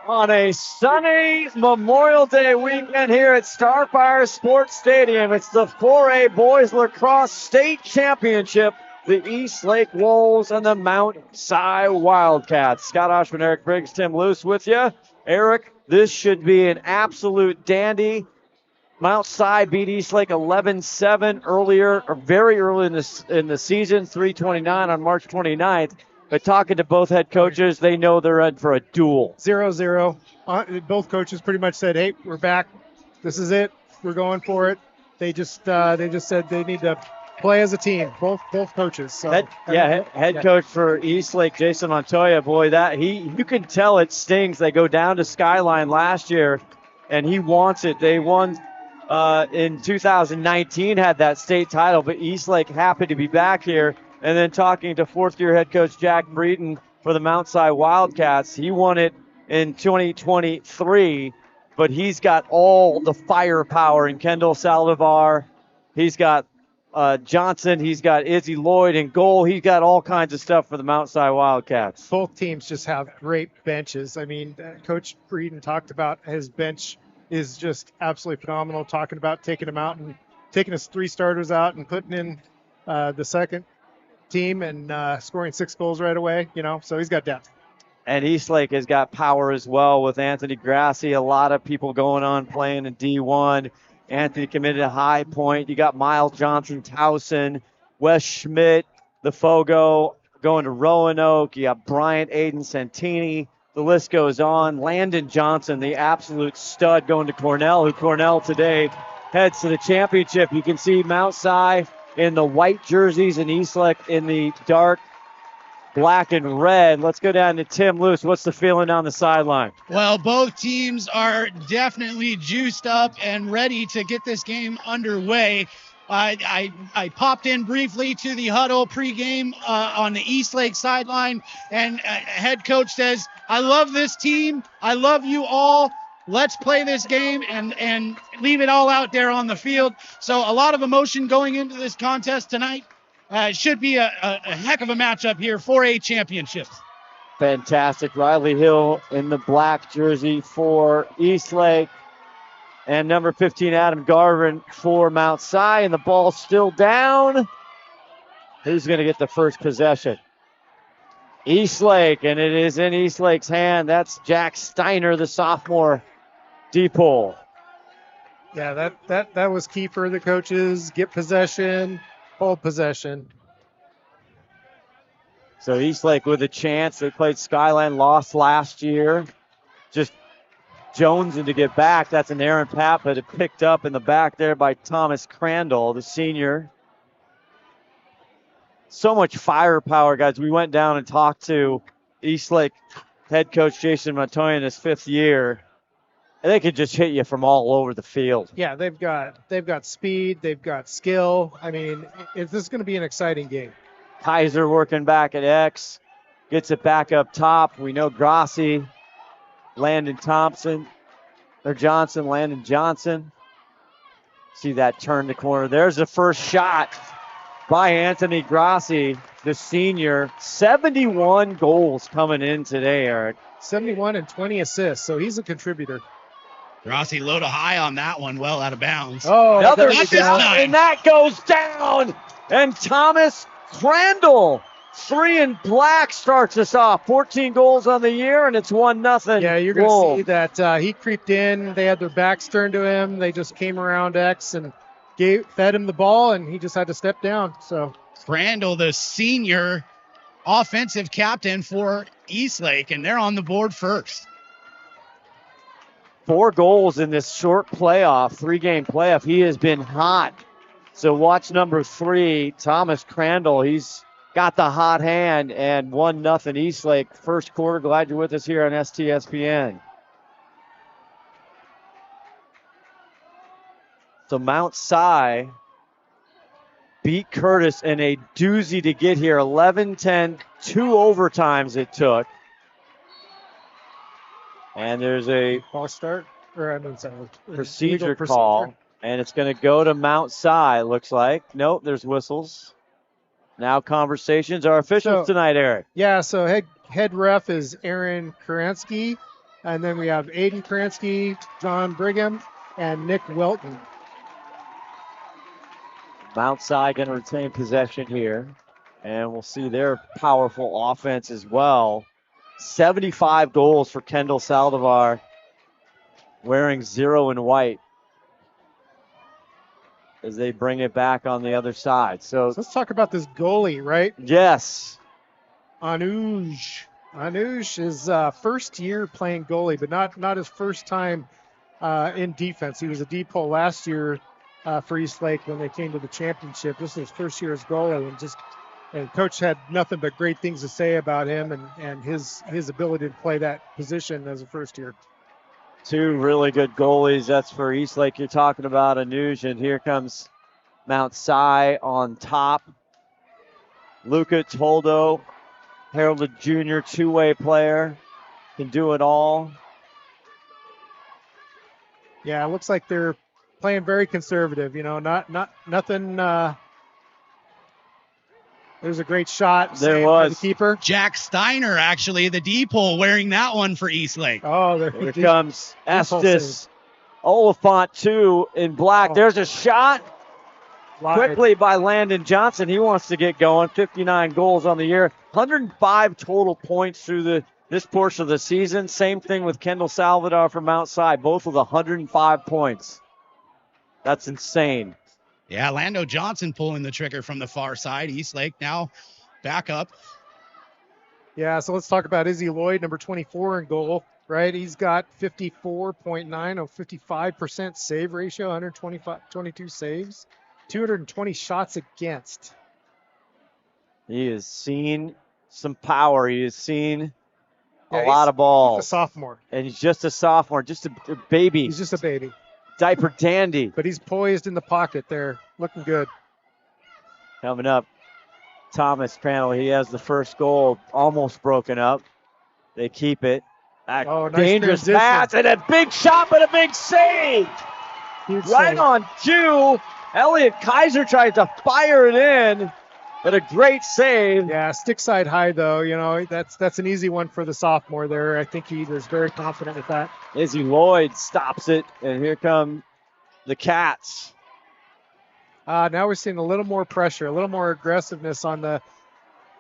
On a sunny Memorial Day weekend here at Starfire Sports Stadium, it's the 4A Boys Lacrosse State Championship. The Eastlake Wolves and the Mount Si Wildcats. Scott Ohsman, Eric Briggs, Tim Luce with you. Eric, this should be an absolute dandy. Mount Si beat Eastlake 11-7 earlier, or very early in the season, 3:29 on March 29th. But talking to both head coaches, they know they're in for a duel. 0-0. Both coaches pretty much said, "Hey, we're back. This is it. We're going for it." They just said they need to play as a team. Both coaches. So, head coach for Eastlake, Jason Montoya. Boy, you can tell it stings. They go down to Skyline last year, and he wants it. They won in 2019, had that state title, but Eastlake happy to be back here. And then talking to fourth-year head coach Jack Breeden for the Mount Si Wildcats, he won it in 2023, but he's got all the firepower in Kendall Saldivar. He's got Johnson. He's got Izzy Lloyd in goal. He's got all kinds of stuff for the Mount Si Wildcats. Both teams just have great benches. I mean, Coach Breeden talked about his bench is just absolutely phenomenal, talking about taking him out and taking his 3 starters out and putting in the second team and scoring 6 goals right away, so he's got depth. And Eastlake has got power as well with Anthony Grassi. A lot of people going on playing in D1. Anthony committed a High Point. You got Miles Johnson, Towson, Wes Schmidt, the Fogo going to Roanoke. You got Bryant Aiden Santini. The list goes on. Landon Johnson, the absolute stud, going to Cornell, who Cornell today heads to the championship. You can see Mount Si in the white jerseys and Eastlake in the dark black and red. Let's go down to Tim Luce. What's the feeling on the sideline? Well, both teams are definitely juiced up and ready to get this game underway. I popped in briefly to the huddle pregame on the Eastlake sideline, and head coach says, "I love this team. I love you all. Let's play this game and leave it all out there on the field." So a lot of emotion going into this contest tonight. It should be a heck of a matchup here, 4A championships. Fantastic. Riley Hill in the black jersey for Eastlake. And number 15, Adam Garvin for Mount Si. And the ball's still down. Who's going to get the first possession? Eastlake, and it is in Eastlake's hand. That's Jack Steiner, the sophomore D-pole. Yeah, that was key for the coaches. Get possession, hold possession. So Eastlake with a chance. They played Skyline, lost last year. Just jonesing to get back. That's an Aaron Papa that picked up in the back there by Thomas Crandall, the senior. So much firepower, guys. We went down and talked to Eastlake head coach Jason Montoya in his 5th year. And they could just hit you from all over the field. Yeah, they've got speed, they've got skill. I mean, this is going to be an exciting game. Kaiser working back at X, gets it back up top. We know Grassi, Landon Johnson. See that turn the corner. There's the first shot by Anthony Grassi, the senior. 71 goals coming in today, Eric. 71 and 20 assists, so he's a contributor. Grassi load a high on that one, well out of bounds. Oh, another shot, and that goes down. And Thomas Crandall, 3 in black, starts us off. 14 goals on the year, and it's 1-0. Yeah, you're going to see that he creeped in. They had their backs turned to him. They just came around X and fed him the ball, and he just had to step down. So Crandall, the senior offensive captain for Eastlake, and they're on the board first. 4 goals in this short playoff, 3-game playoff. He has been hot. So watch number 3, Thomas Crandall. He's got the hot hand, and 1-0 Eastlake. First quarter. Glad you're with us here on STSPN. So Mount Si beat Curtis in a doozy to get here. 11-10, 2 overtimes it took. And there's a procedure call. And it's going to go to Mount Si, looks like. Nope, there's whistles. Now conversations are officials tonight, Eric. Yeah, so head ref is Aaron Karansky. And then we have Aiden Kransky, John Brigham, and Nick Welton. Mount Si going to retain possession here. And we'll see their powerful offense as well. 75 goals for Kendall Saldivar, wearing 0 in white as they bring it back on the other side. So let's talk about this goalie, right? Yes. Anuj. Anuj is first year playing goalie, but not his first time in defense. He was a D-pole last year for Eastlake when they came to the championship. This is his first year as goalie, and coach had nothing but great things to say about him and his ability to play that position as a first year. 2 really good goalies. That's for Eastlake. You're talking about Anuj, and here comes Mount Si on top. Luca Toldo, heralded junior 2-way player, can do it all. Yeah, it looks like they're playing very conservative. Nothing. There's a great shot. There was. The keeper. Jack Steiner, actually, the D-pole, wearing that one for Eastlake. Oh, here comes Estes Oliphant, 2 in black. There's a shot. Quickly by Landon Johnson. He wants to get going. 59 goals on the year. 105 total points through this portion of the season. Same thing with Kendall Salvador from Mount Si, both with 105 points. That's insane. Yeah, Lando Johnson pulling the trigger from the far side. Eastlake now back up. Yeah, so let's talk about Izzy Lloyd, number 24 in goal, right? He's got 54.9, 55% save ratio, 122 saves, 220 shots against. He has seen some power. He has seen a lot of balls. He's a sophomore. And he's just a sophomore, just a baby. He's just a baby. Diaper dandy. But he's poised in the pocket there, looking good. Coming up, Thomas Panel, he has the first goal almost broken up. They keep it. Nice dangerous transition. pass and a big shot, but a big save. Huge right save. on cue. Elliot Kaiser tries to fire it in, but a great save. Yeah, stick side high though. That's an easy one for the sophomore there. I think he was very confident with that. Izzy Lloyd stops it, and here come the Cats. Now we're seeing a little more pressure, a little more aggressiveness on the.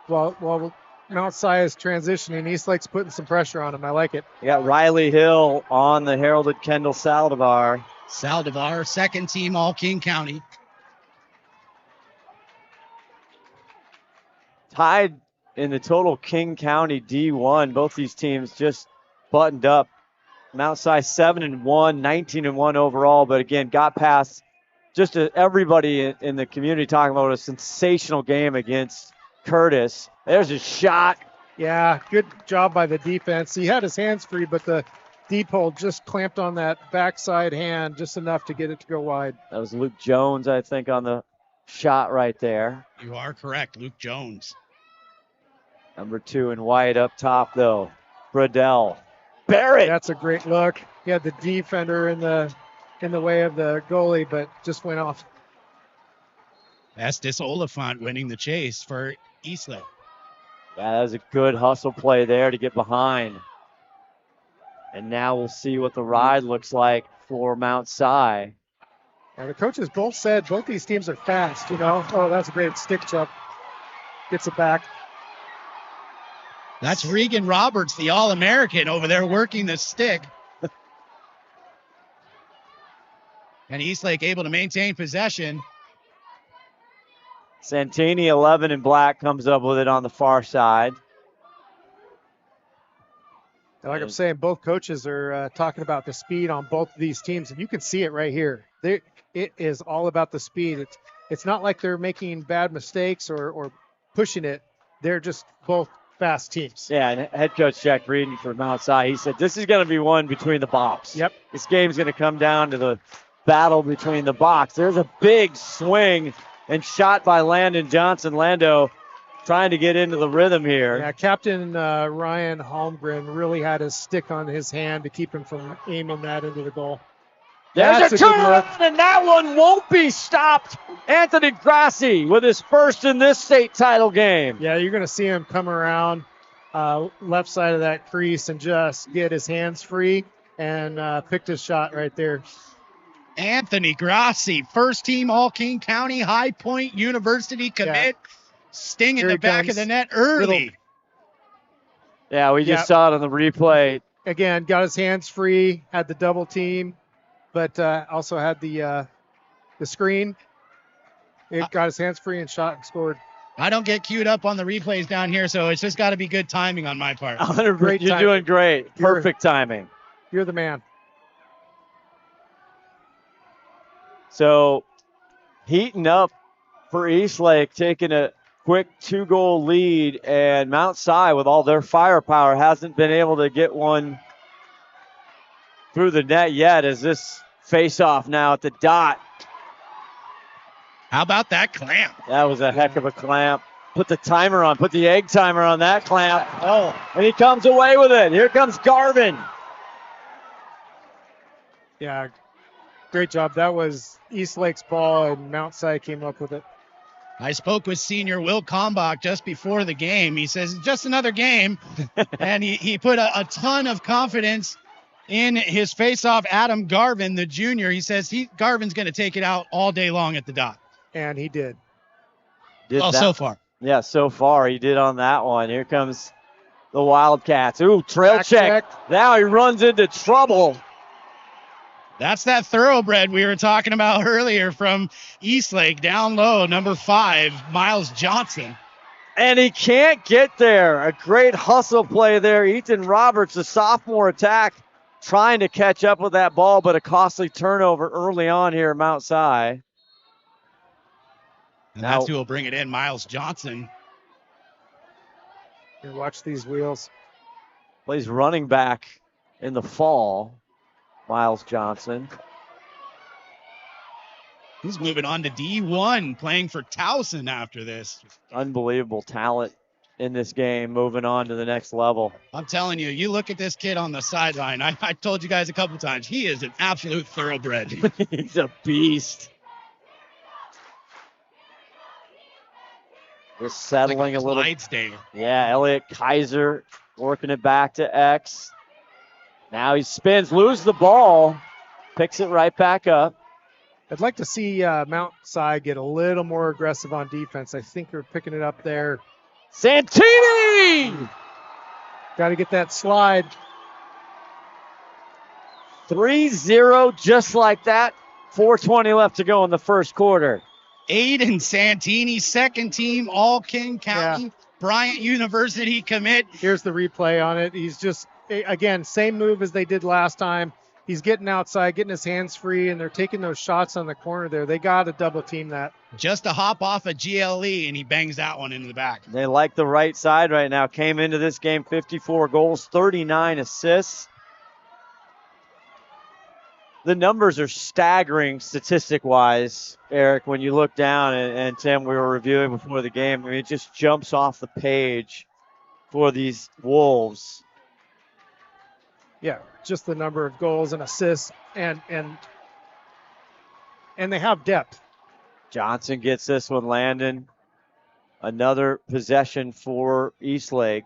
Well, Mount Si is transitioning. Eastlake's putting some pressure on him. I like it. You got Riley Hill on the heralded Kendall Saldivar. Saldivar, second team all King County. Tied in the total King County D1. Both these teams just buttoned up. Mount Si 7-1, 19-1 overall, but again, got past just everybody in the community talking about a sensational game against Curtis. There's a shot. Yeah, good job by the defense. He had his hands free, but the D-pole just clamped on that backside hand just enough to get it to go wide. That was Luke Jones, I think, on the shot right there. You are correct, Luke Jones. Number 2 in white up top, though. Bradell. Barrett. That's a great look. He had the defender in the way of the goalie, but just went off. Estes Oliphant winning the chase for Eastlake. Yeah, that was a good hustle play there to get behind. And now we'll see what the ride looks like for Mount Si. And the coaches both said both these teams are fast, Oh, that's a great stick jump. Gets it back. That's Regan Roberts, the All-American over there working the stick. And Eastlake able to maintain possession. Santini, 11 in black, comes up with it on the far side. Like I'm saying, both coaches are talking about the speed on both of these teams, and you can see it right here. It is all about the speed. It's not like they're making bad mistakes or pushing it. They're just both fast teams. Yeah, and head coach Jack Breeden for Mount Si, he said this is going to be one between the box. Yep. This game's going to come down to the battle between the box. There's a big swing and shot by Landon Johnson. Lando trying to get into the rhythm here. Yeah, Captain Ryan Holmgren really had his stick on his hand to keep him from aiming that into the goal. There's a turnaround, and that one won't be stopped. Anthony Grassi with his first in this state title game. Yeah, you're going to see him come around left side of that crease and just get his hands free and picked his shot right there. Anthony Grassi, first team All-King County High Point University commit, sting in the back of the net early. Yeah, we just saw it on the replay. Again, got his hands free, had the double team, but also had the screen. It got his hands free and shot and scored. I don't get queued up on the replays down here, so it's just got to be good timing on my part. You're doing great. Perfect timing. You're the man. So heating up for Eastlake, taking a quick 2-goal lead, and Mount Si, with all their firepower, hasn't been able to get one through the net yet, as this face-off now at the dot. How about that clamp? That was a heck of a clamp. Put the timer on. Put the egg timer on that clamp. Oh, and he comes away with it. Here comes Garvin. Yeah, great job. That was Eastlake's ball, and Mount Si came up with it. I spoke with senior Will Kalmbach just before the game. He says, just another game. And he put a ton of confidence in his faceoff, Adam Garvin, the junior. He says Garvin's going to take it out all day long at the dot. And he did. So far. Yeah, so far he did on that one. Here comes the Wildcats. Ooh, trail check. Now he runs into trouble. That's that thoroughbred we were talking about earlier from Eastlake, down low, number 5, Miles Johnson. And he can't get there. A great hustle play there. Ethan Roberts, the sophomore attack, trying to catch up with that ball, but a costly turnover early on here at Mount Si. And that's who will bring it in, Miles Johnson. And watch these wheels. Plays running back in the fall, Miles Johnson. He's moving on to D1, playing for Towson after this. Unbelievable talent in this game, moving on to the next level. I'm telling you, you look at this kid on the sideline. I told you guys a couple times, he is an absolute thoroughbred. He's a beast. Just settling like a little. Day. Yeah, Elliot Kaiser working it back to X. Now he spins, loses the ball, picks it right back up. I'd like to see Mount Si get a little more aggressive on defense. I think we're picking it up there. Santini! Got to get that slide. 3-0 just like that. 4:20 left to go in the first quarter. Aiden Santini, second team All-King County, Bryant University commit. Here's the replay on it. He's just, again, same move as they did last time. He's getting outside, getting his hands free, and they're taking those shots on the corner there. They got to double team that. Just a hop off a GLE, and he bangs that one into the back. They like the right side right now. Came into this game 54 goals, 39 assists. The numbers are staggering statistic-wise, Eric, when you look down, and Tim, we were reviewing before the game. I mean, it just jumps off the page for these Wolves. Yeah, just the number of goals and assists, and they have depth. Johnson gets this one, Landon. Another possession for Eastlake.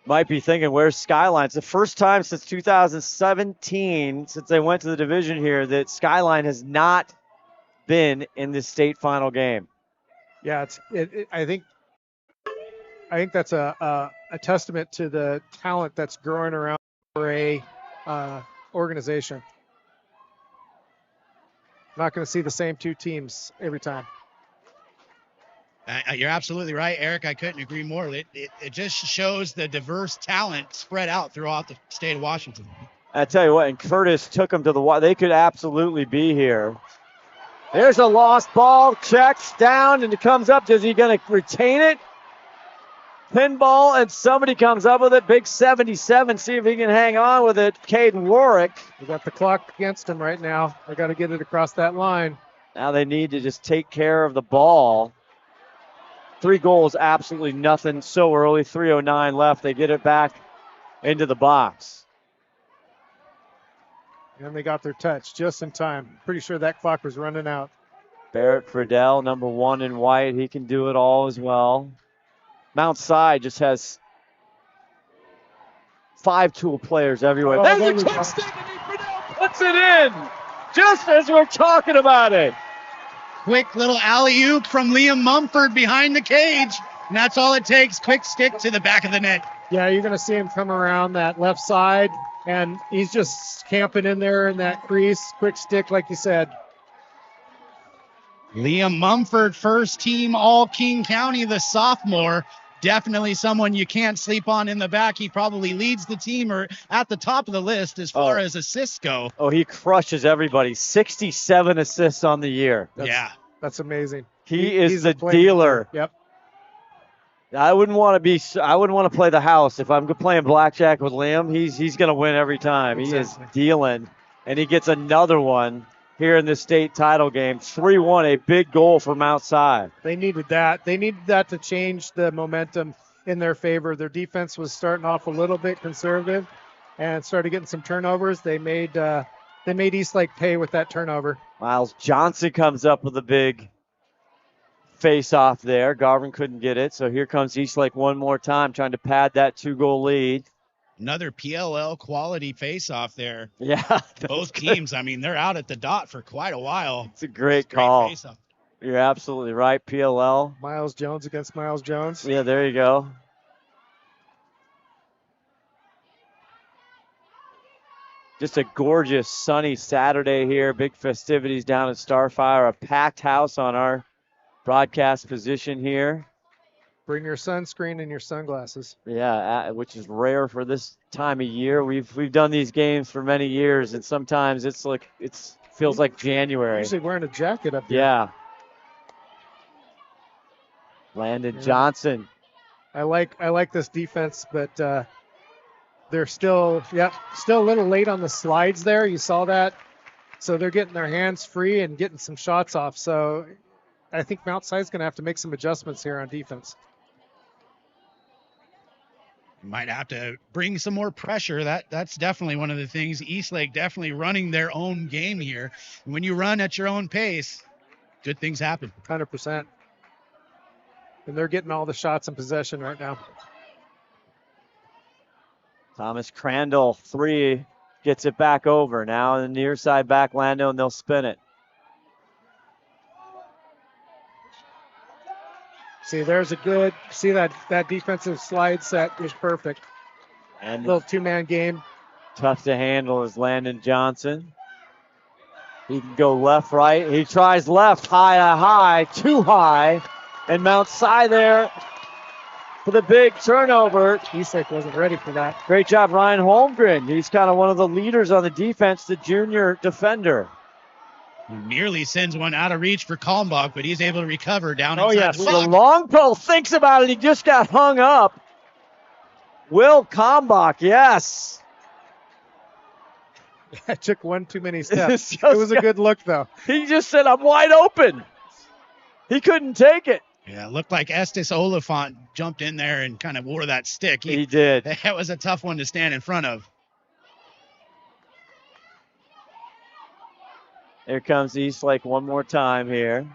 Might be thinking, where's Skyline? It's the first time since 2017, since they went to the division here, that Skyline has not been in the state final game. Yeah, I think that's a testament to the talent that's growing around for a organization. Not going to see the same two teams every time. You're absolutely right, Eric. I couldn't agree more. It just shows the diverse talent spread out throughout the state of Washington. I tell you what, and Curtis took them to the – they could absolutely be here. There's a lost ball, checks down, and it comes up. Is he going to retain it? Pinball, and somebody comes up with it. Big 77, see if he can hang on with it. Caden Warwick. We got the clock against him right now. They got to get it across that line. Now they need to just take care of the ball. 3 goals, absolutely nothing so early. 3:09 left. They get it back into the box. And they got their touch just in time. Pretty sure that clock was running out. Barrett Friedel, number 1 in white. He can do it all as well. Mount Si just has 5 tool players everywhere. Oh, There's a quick stick, and Friedel puts it in just as we're talking about it. Quick little alley-oop from Liam Mumford behind the cage. And that's all it takes. Quick stick to the back of the net. Yeah, you're going to see him come around that left side, and he's just camping in there in that crease. Quick stick, like you said. Liam Mumford, first team all King County, the sophomore. Definitely someone you can't sleep on in the back. He probably leads the team or at the top of the list as far as assists go. Oh, he crushes everybody. 67 assists on the year. That's amazing. He's the dealer. Yep. I wouldn't want to play the house. If I'm playing blackjack with Liam, he's going to win every time. Exactly. He is dealing, and he gets another one here in the state title game. 3-1, a big goal for Mount Si. They needed that. They needed that to change the momentum in their favor. Their defense was starting off a little bit conservative and started getting some turnovers. They made Eastlake pay with that turnover. Miles Johnson comes up with a big face-off there. Garvin couldn't get it, so here comes Eastlake one more time, trying to pad that 2-goal lead. Another PLL quality face-off there. Yeah. Both teams, I mean, they're out at the dot for quite a while. It's a great call. Face-off. You're absolutely right, PLL. Miles Jones against Miles Jones. Yeah, there you go. Just a gorgeous sunny Saturday here. Big festivities down at Starfire. A packed house on our broadcast position here. Bring your sunscreen and your sunglasses. Yeah, which is rare for this time of year. We've done these games for many years, and sometimes it feels like January. Usually wearing a jacket up here. Yeah. Landon Johnson. I like this defense, but they're still a little late on the slides there. You saw that. So they're getting their hands free and getting some shots off. So I think Mount Si is going to have to make some adjustments here on defense. Might have to bring some more pressure. That's definitely one of the things. Eastlake definitely running their own game here. When you run at your own pace, good things happen. 100%. And they're getting all the shots in possession right now. Thomas Crandall, 3, gets it back over. Now in the near side back, Lando, and they'll spin it. See, there's that defensive slide set was perfect. And little 2-man game. Tough to handle is Landon Johnson. He can go left, right. He tries left, high, too high. And Mount Si there for the big turnover. Eastlake wasn't ready for that. Great job, Ryan Holmgren. He's kind of one of the leaders on the defense, the junior defender. Nearly sends one out of reach for Kalmbach, but he's able to recover down inside the The box. long pole thinks about it. He just got hung up. Will Kalmbach, yes. That took one too many steps. It It was a good look, though. He just said, I'm wide open. He couldn't take it. Yeah, it looked like Estes Oliphant jumped in there and kind of wore that stick. He did. That was a tough one to stand in front of. Here comes Eastlake one more time here.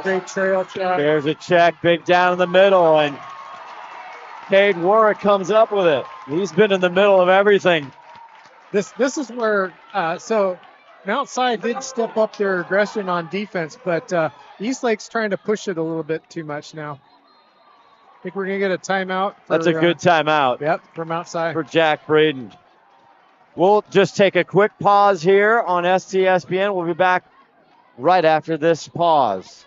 Great trail check. There's a check, big down in the middle, and Cade Warwick comes up with it. He's been in the middle of everything. This is where so Mount Si did step up their aggression on defense, but Eastlake's trying to push it a little bit too much now. I think we're gonna get a timeout. That's a good timeout. Yep, for Mount Si. For Jack Braden. We'll just take a quick pause here on STSPN. We'll be back right after this pause.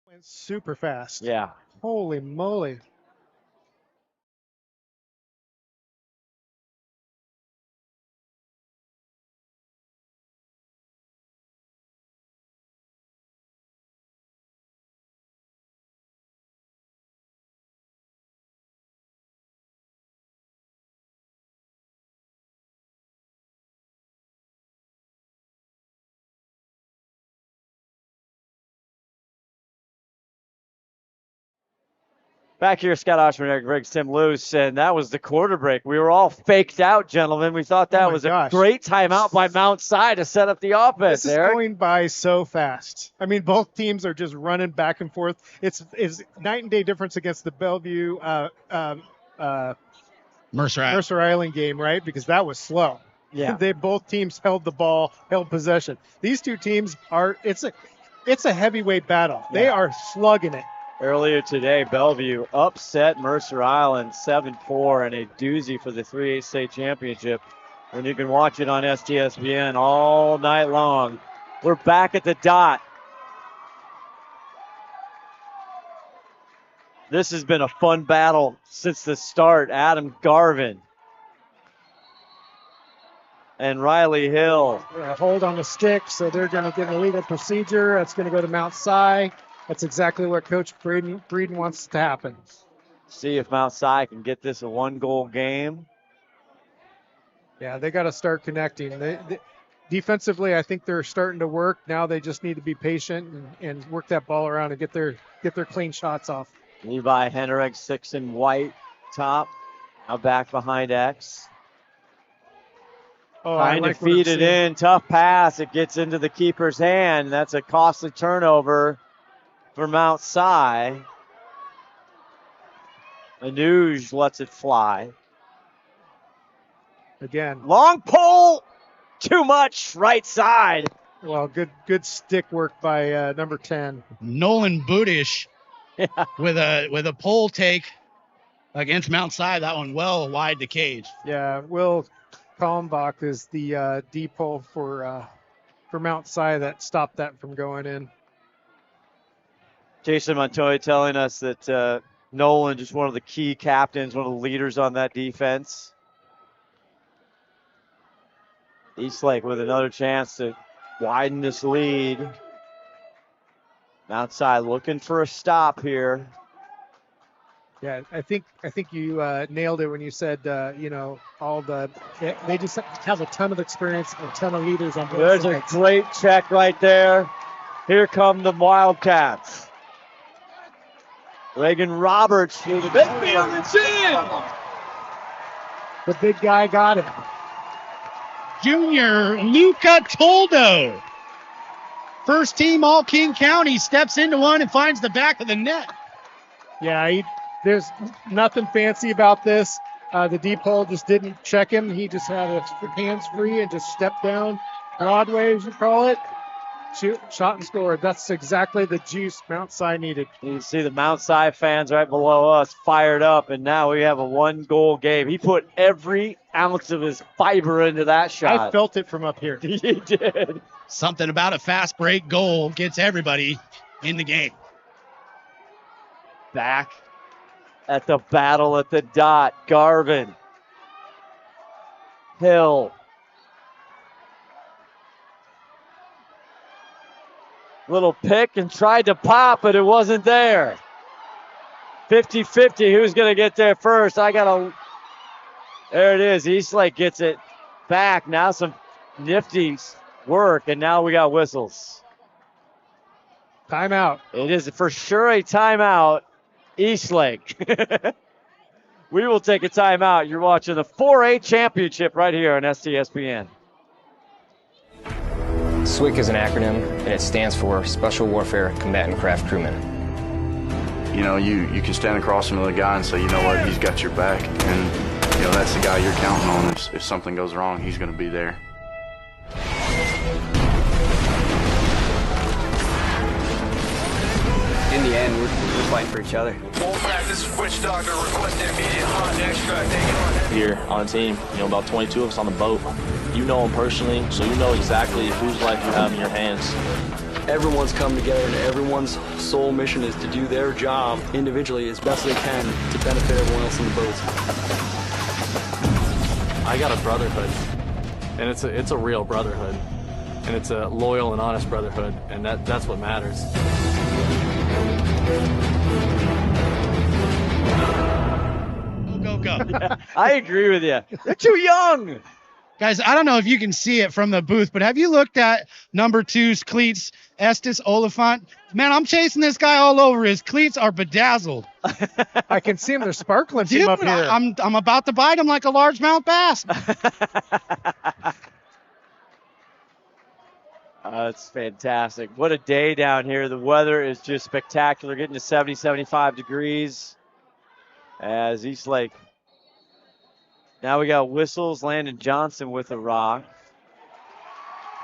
Went super fast. Yeah. Holy moly. Back here, Scott Ohsman, Eric Briggs, Tim Luce, and that was the quarter break. We were all faked out, gentlemen. We thought that was a great timeout by Mount Si to set up the offense. This is going by so fast. I mean, both teams are just running back and forth. It's night and day difference against the Bellevue Mercer Island game, right? Because that was slow. Yeah. Both teams held the ball, held possession. These two teams it's a heavyweight battle. Yeah. They are slugging it. Earlier today, Bellevue upset Mercer Island 7-4 and a doozy for the 3A state championship. And you can watch it on STSPN all night long. We're back at the dot. This has been a fun battle since the start. Adam Garvin and Riley Hill. Hold on the stick, so they're going to get a legal procedure. That's going to go to Mount Si. That's exactly what Coach Breeden wants to happen. See if Mount Si can get this a one-goal game. Yeah, they got to start connecting. Defensively, I think they're starting to work. Now they just need to be patient and work that ball around and get their clean shots off. Levi Henrich, 6 in white top. Now back behind X. Trying to feed it in. Tough pass. It gets into the keeper's hand. That's a costly turnover for Mount Si. Anuj lets it fly. Again. Long pole. Too much. Right side. Well, good stick work by number 10. Nolan Budish with a pole take against Mount Si. That one well wide the cage. Yeah, Will Kalmbach is the D pole for Mount Si that stopped that from going in. Jason Montoya telling us that Nolan just one of the key captains, one of the leaders on that defense. Eastlake with another chance to widen this lead. Mount Si looking for a stop here. Yeah, I think you nailed it when you said they just have a ton of experience and a ton of leaders on both There's sides. a great check right there. Here come the Wildcats. Reagan Roberts through the midfield. It's in. The big guy got it. Junior Luca Toldo. First team all King County steps into one and finds the back of the net. Yeah, there's nothing fancy about this. The deep hole just didn't check him. He just had his hands free and just stepped down Broadway, as you call it. Shot and scored. That's exactly the juice Mount Si needed. You see the Mount Si fans right below us fired up, and now we have a one-goal game. He put every ounce of his fiber into that shot. I felt it from up here. He did. Something about a fast break goal gets everybody in the game. Back at the battle at the dot. Garvin. Hill. Little pick and tried to pop, but it wasn't there. 50-50, who's going to get there first? There it is. Eastlake gets it back. Now some nifty work, and now we got whistles. Timeout. It is for sure a timeout. Eastlake. We will take a timeout. You're watching the 4A championship right here on STSPN. SWCC is an acronym, and it stands for Special Warfare Combatant Craft Crewman. You know, you can stand across from the guy and say, you know what, he's got your back. And, you know, that's the guy you're counting on. If something goes wrong, he's going to be there. In the end, we're fighting for each other. Here on the team, about 22 of us on the boat. You know them personally, so you know exactly whose life you have in your hands. Everyone's come together, and everyone's sole mission is to do their job individually as best they can to benefit everyone else in the boats. I got a brotherhood, and it's a real brotherhood, and it's a loyal and honest brotherhood, and that's what matters. Go. Yeah, I agree with you. They're too young. Guys, I don't know if you can see it from the booth, but have you looked at number 2's cleats, Estes Oliphant? Man, I'm chasing this guy all over. His cleats are bedazzled. I can see them. They're sparkling Dude, from up here. I'm about to bite him like a largemouth bass. It's fantastic. What a day down here. The weather is just spectacular, getting to 70, 75 degrees as Eastlake. Now we got whistles. Landon Johnson with a rock.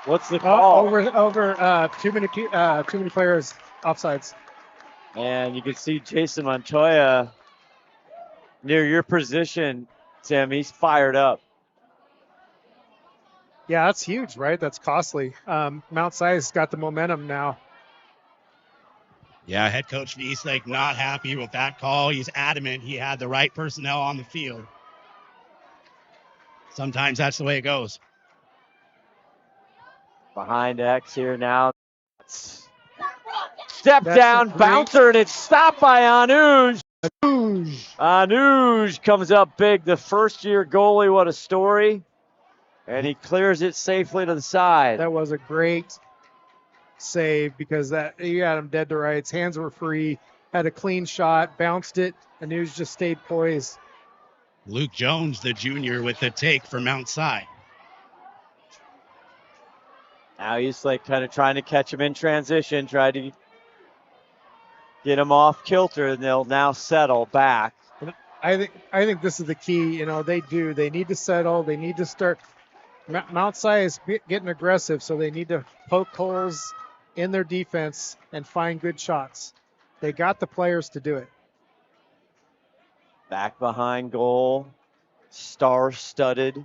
What's the call? Over too many players offsides. And you can see Jason Montoya near your position, Tim. He's fired up. Yeah, that's huge, right? That's costly. Mount Si's got the momentum now. Yeah, head coach for Eastlake not happy with that call. He's adamant he had the right personnel on the field. Sometimes that's the way it goes. Behind X here now. Step down, bouncer, and it's stopped by Anuj. Anuj comes up big. The first-year goalie, what a story. And he clears it safely to the side. That was a great save because you had him dead to rights. Hands were free, had a clean shot, bounced it, and Anuj just stayed poised. Luke Jones, the junior, with the take for Mount Si. Now Eastlake kind of trying to catch him in transition, try to get him off kilter, and they'll now settle back. I think this is the key. They need to settle. They need to start. Mount Si is getting aggressive, so they need to poke holes in their defense and find good shots. They got the players to do it. Back behind goal, star-studded.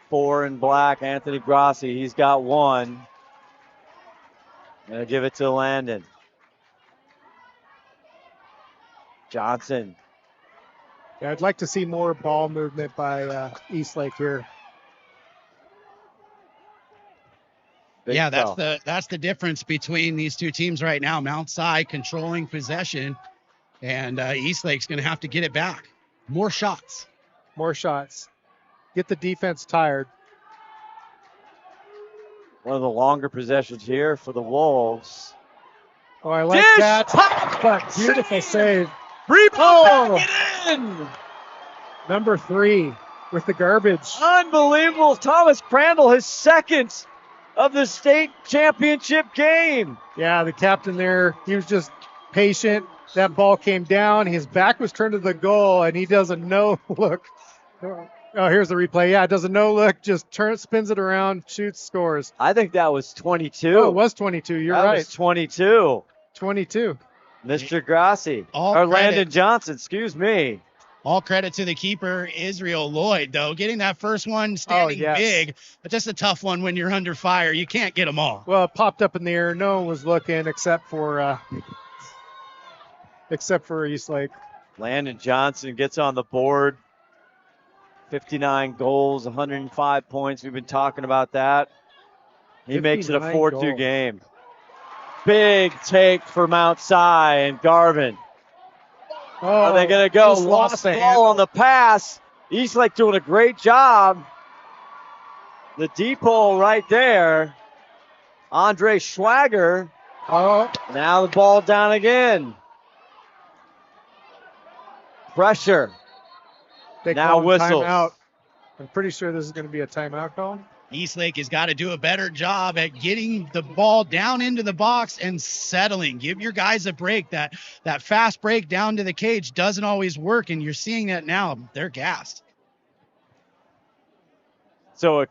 4 in black, Anthony Grassi. He's got one. Gonna give it to Landon. Johnson. Yeah, I'd like to see more ball movement by Eastlake here. Yeah, that's the difference between these two teams right now. Mount Si controlling possession, and Eastlake's going to have to get it back. More shots. More shots. Get the defense tired. One of the longer possessions here for the Wolves. Oh, I like that. But beautiful save. Rebound. Get in. Number 3 with the garbage. Unbelievable. Thomas Crandall, his second of the state championship game. Yeah, the captain there, he was just patient. That ball came down. His back was turned to the goal, and he does a no-look. Oh, here's the replay. Yeah, it does a no-look, just spins it around, shoots, scores. I think that was 22. Oh, it was 22. You're right. That was 22. 22. Mr. Grassi. Landon Johnson, excuse me. All credit to the keeper, Israel Lloyd, though. Getting that first one standing big, but just a tough one when you're under fire. You can't get them all. Well, it popped up in the air. No one was looking except for Eastlake. Landon Johnson gets on the board. 59 goals, 105 points. We've been talking about that. He makes it a 4-2 game. Big take for Mount Si and Garvin. Oh, are they going to go? Lost the ball on the pass. Eastlake doing a great job. The deep hole right there. Andre Schwager. Oh. Now the ball down again. Pressure. They now whistles. Timeout. I'm pretty sure this is going to be a timeout call. Eastlake has got to do a better job at getting the ball down into the box and settling. Give your guys a break. That fast break down to the cage doesn't always work, and you're seeing that now. They're gassed. So a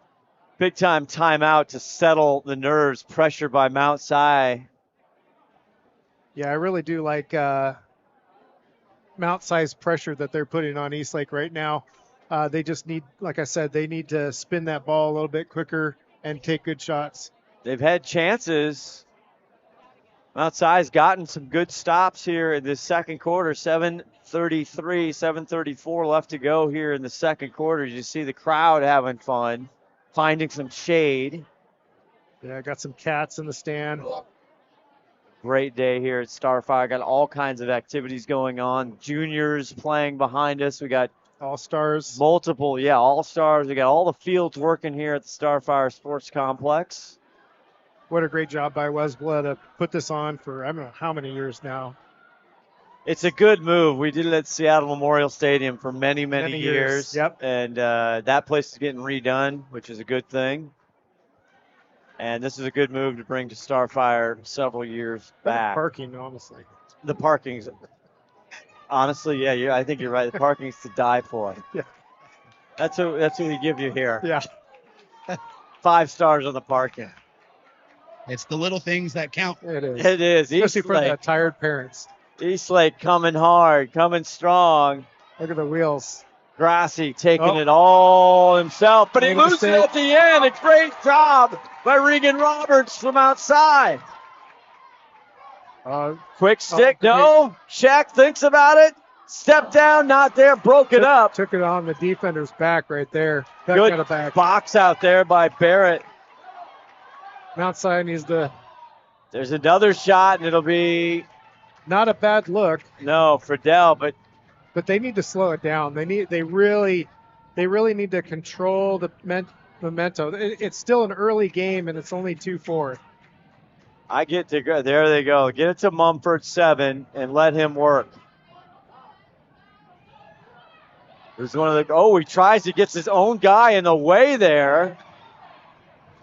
big-time timeout to settle the nerves. Pressure by Mount Si. Yeah, I really do like Mount Si's pressure that they're putting on Eastlake right now. They just need, like I said, they need to spin that ball a little bit quicker and take good shots. They've had chances. Mount Si's gotten some good stops here in the second quarter. 7:33, 7:34 left to go here in the second quarter. You see the crowd having fun, finding some shade. Yeah, got some cats in the stand. Great day here at Starfire. Got all kinds of activities going on. Juniors playing behind us. We got All-Stars. Multiple, All-Stars. We got all the fields working here at the Starfire Sports Complex. what a great job by Wesbla to put this on for I don't know how many years now. It's a good move. We did it at Seattle Memorial Stadium for many, many years. Yep. And that place is getting redone, which is a good thing. And this is a good move to bring to Starfire several years back. Parking, honestly. The parking's, honestly, yeah, I think you're right. The parking's to die for. Yeah. That's what we give you here. Yeah. 5 stars on the parking. It's the little things that count. It is. It is. Especially for the tired parents. Eastlake coming hard, coming strong. Look at the wheels. Grassy taking it all himself, but he loses it at the end. A great job by Regan Roberts from outside. Quick stick, no. Shaq thinks about it. Step down, not there, broke it up. Took it on the defender's back right there. Good box out there by Barrett. Mount Si needs to. There's another shot, and it'll be not a bad look. No, for Dell, but they need to slow it down. They really need to control the memento. It's still an early game, and it's only 2-4. I get to go. There they go. Get it to Mumford 7 and let him work. There's one of the. He tries to get his own guy in the way there.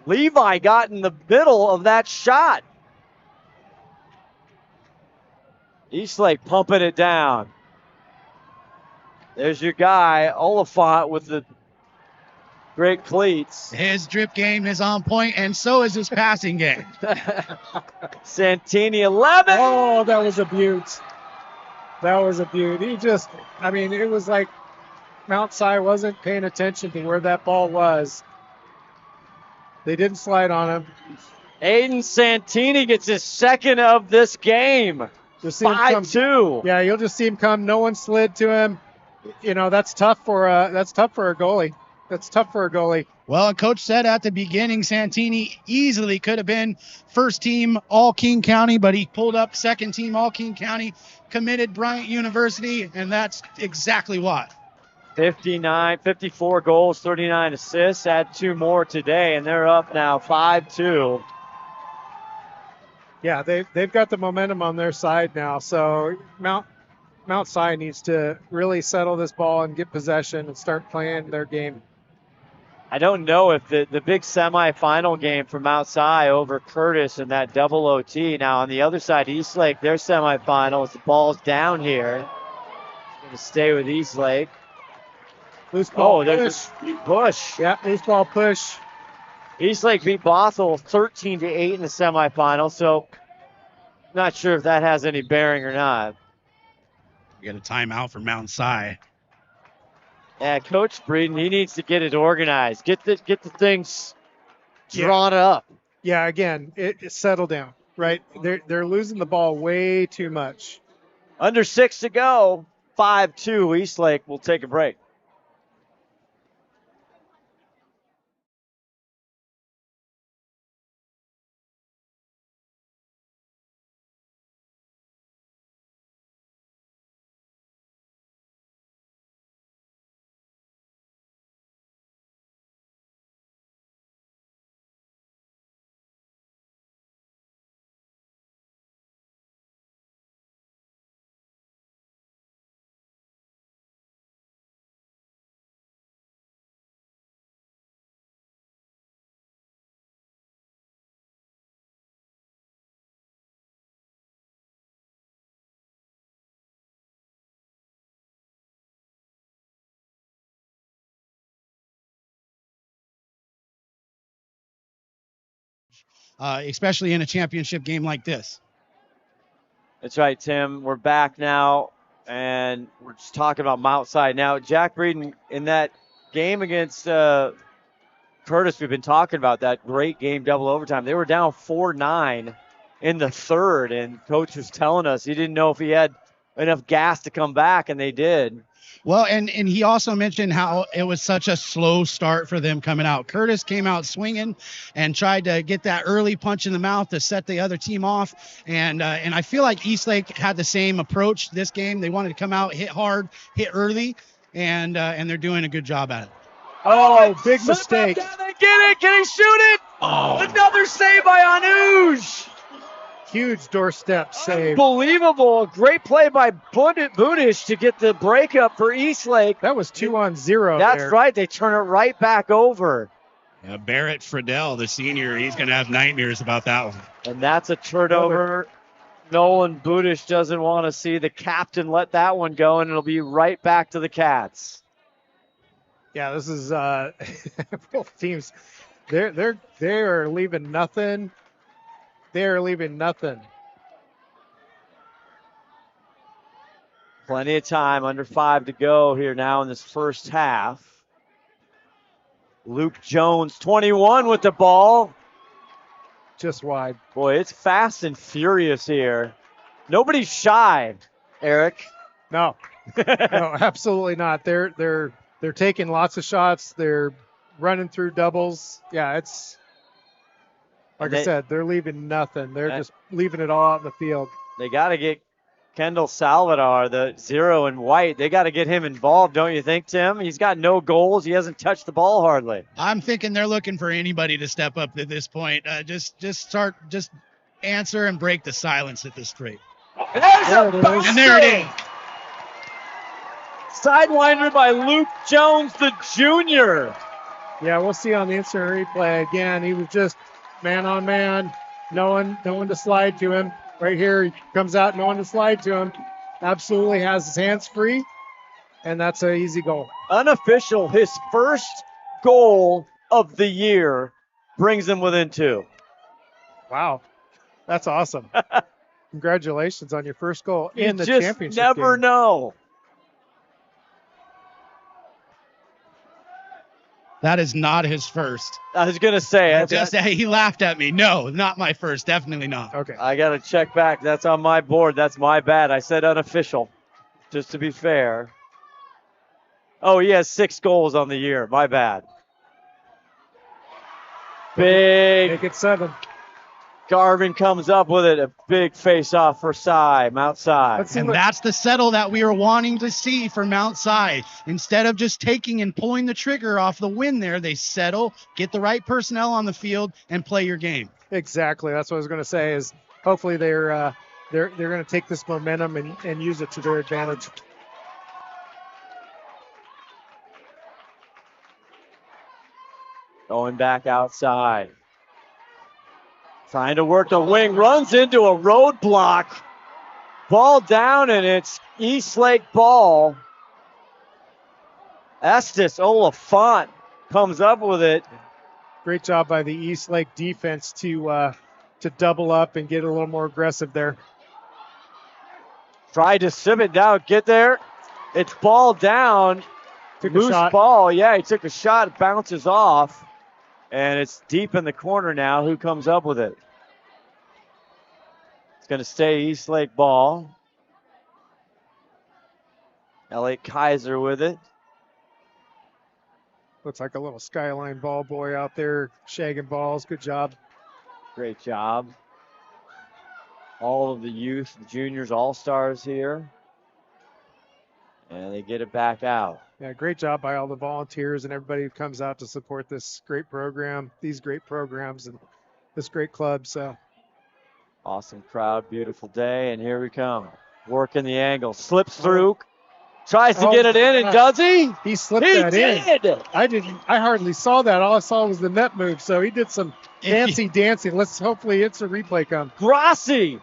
Levi got in the middle of that shot. Eastlake pumping it down. There's your guy, Oliphant, with the great cleats. His drip game is on point, and so is his passing game. Santini, 11. Oh, that was a beaut. That was a beaut. It was like Mount Si wasn't paying attention to where that ball was. They didn't slide on him. Aiden Santini gets his second of this game. 5-2. Yeah, you'll just see him come. No one slid to him. That's tough for a goalie. That's tough for a goalie. Well, a coach said at the beginning, Santini easily could have been first team all King County, but he pulled up second team all King County, committed Bryant University, and that's exactly why. 54 goals, 39 assists. Add 2 more today, and they're up now 5-2. Yeah, they've got the momentum on their side now. So Mount Si needs to really settle this ball and get possession and start playing their game. I don't know if the big semifinal game for Mount Si over Curtis in that double OT. Now on the other side, Eastlake, their semifinals. The ball's down here. Going to stay with Eastlake. Loose ball there's push. Yeah, loose ball push. Eastlake beat Bothell 13-8 in the semifinal, so not sure if that has any bearing or not. We got a timeout for Mount Si. Yeah, Coach Breeden, he needs to get it organized. Get the things drawn up. Yeah, again, it settle down, right? They're losing the ball way too much. Under 6 to go, 5-2. Eastlake will take a break. Especially in a championship game like this. That's right, Tim. We're back now, and we're just talking about Mount Si. Now, Jack Breeden, in that game against Curtis, we've been talking about that great game, double overtime. They were down 4-9 in the third, and Coach was telling us he didn't know if he had enough gas to come back, and they did. Well, and he also mentioned how it was such a slow start for them coming out. Curtis came out swinging and tried to get that early punch in the mouth to set the other team off. And I feel like Eastlake had the same approach this game. They wanted to come out, hit hard, hit early, and they're doing a good job at it. Oh, big mistake. They get it. Can he shoot it? Another save by Anuj. Huge doorstep save. Unbelievable. Great play by Budish to get the breakup for Eastlake. That was 2-on-0 That's there. right. They turn it right back over. Barrett Friedel, the senior, he's going to have nightmares about that one. And that's a turnover. Nolan Budish doesn't want to see the captain let that one go, and it'll be right back to the Cats. Yeah, this is both teams. They are leaving nothing. They are leaving nothing. Plenty of time, under 5 to go here now in this first half. Luke Jones, 21 with the ball. Just wide. Boy, it's fast and furious here. Nobody's shy, Eric. No, no, absolutely not. They're taking lots of shots. They're running through doubles. Yeah, it's like I said, they're leaving nothing. They're just leaving it all out in the field. They got to get Kendall Salvador, the 0 in white. They got to get him involved, don't you think, Tim? He's got no goals. He hasn't touched the ball hardly. I'm thinking they're looking for anybody to step up at this point. Just answer and break the silence at this rate. And there it is. Sidewinder by Luke Jones, the junior. Yeah, we'll see on the instant replay again. He was just man on man, no one to slide to him. Right here, he comes out, no one to slide to him. Absolutely has his hands free, and that's an easy goal. Unofficial, his first goal of the year brings him within 2. Wow, that's awesome. Congratulations on your first goal in the championship. championship You just never game. know. That is not his first. I was going to say. He laughed at me. No, not my first. Definitely not. Okay. I got to check back. That's on my board. That's my bad. I said unofficial, just to be fair. Oh, he has 6 goals on the year. My bad. Big. Make it 7. Garvin comes up with it. A big face-off for Mount Si. And that's the settle that we were wanting to see for Mount Si. Instead of just taking and pulling the trigger off the win there, they settle, get the right personnel on the field, and play your game. Exactly. That's what I was going to say. Is hopefully they're going to take this momentum and use it to their advantage. Going back outside. Trying to work the wing, runs into a roadblock. Ball down, and it's Eastlake ball. Estes Oliphant comes up with it. Great job by the Eastlake defense to double up and get a little more aggressive there. Tried to sieve it down, get there. It's ball down. Loose ball. Yeah, he took a shot, it bounces off. And it's deep in the corner now. Who comes up with it? It's going to stay Eastlake ball. Elliot Kaiser with it. Looks like a little Skyline ball boy out there shagging balls. Good job. Great job. All of the youth, the juniors, all-stars here. And they get it back out. Yeah, great job by all the volunteers and everybody who comes out to support this great program, these great programs, and this great club. So awesome crowd, beautiful day, and here we come. Working the angle, slips through, tries to get it in, and does he? He slipped that in. I hardly saw that. All I saw was the net move. So he did some fancy dancing. Let's hopefully instant replay come. Grassi.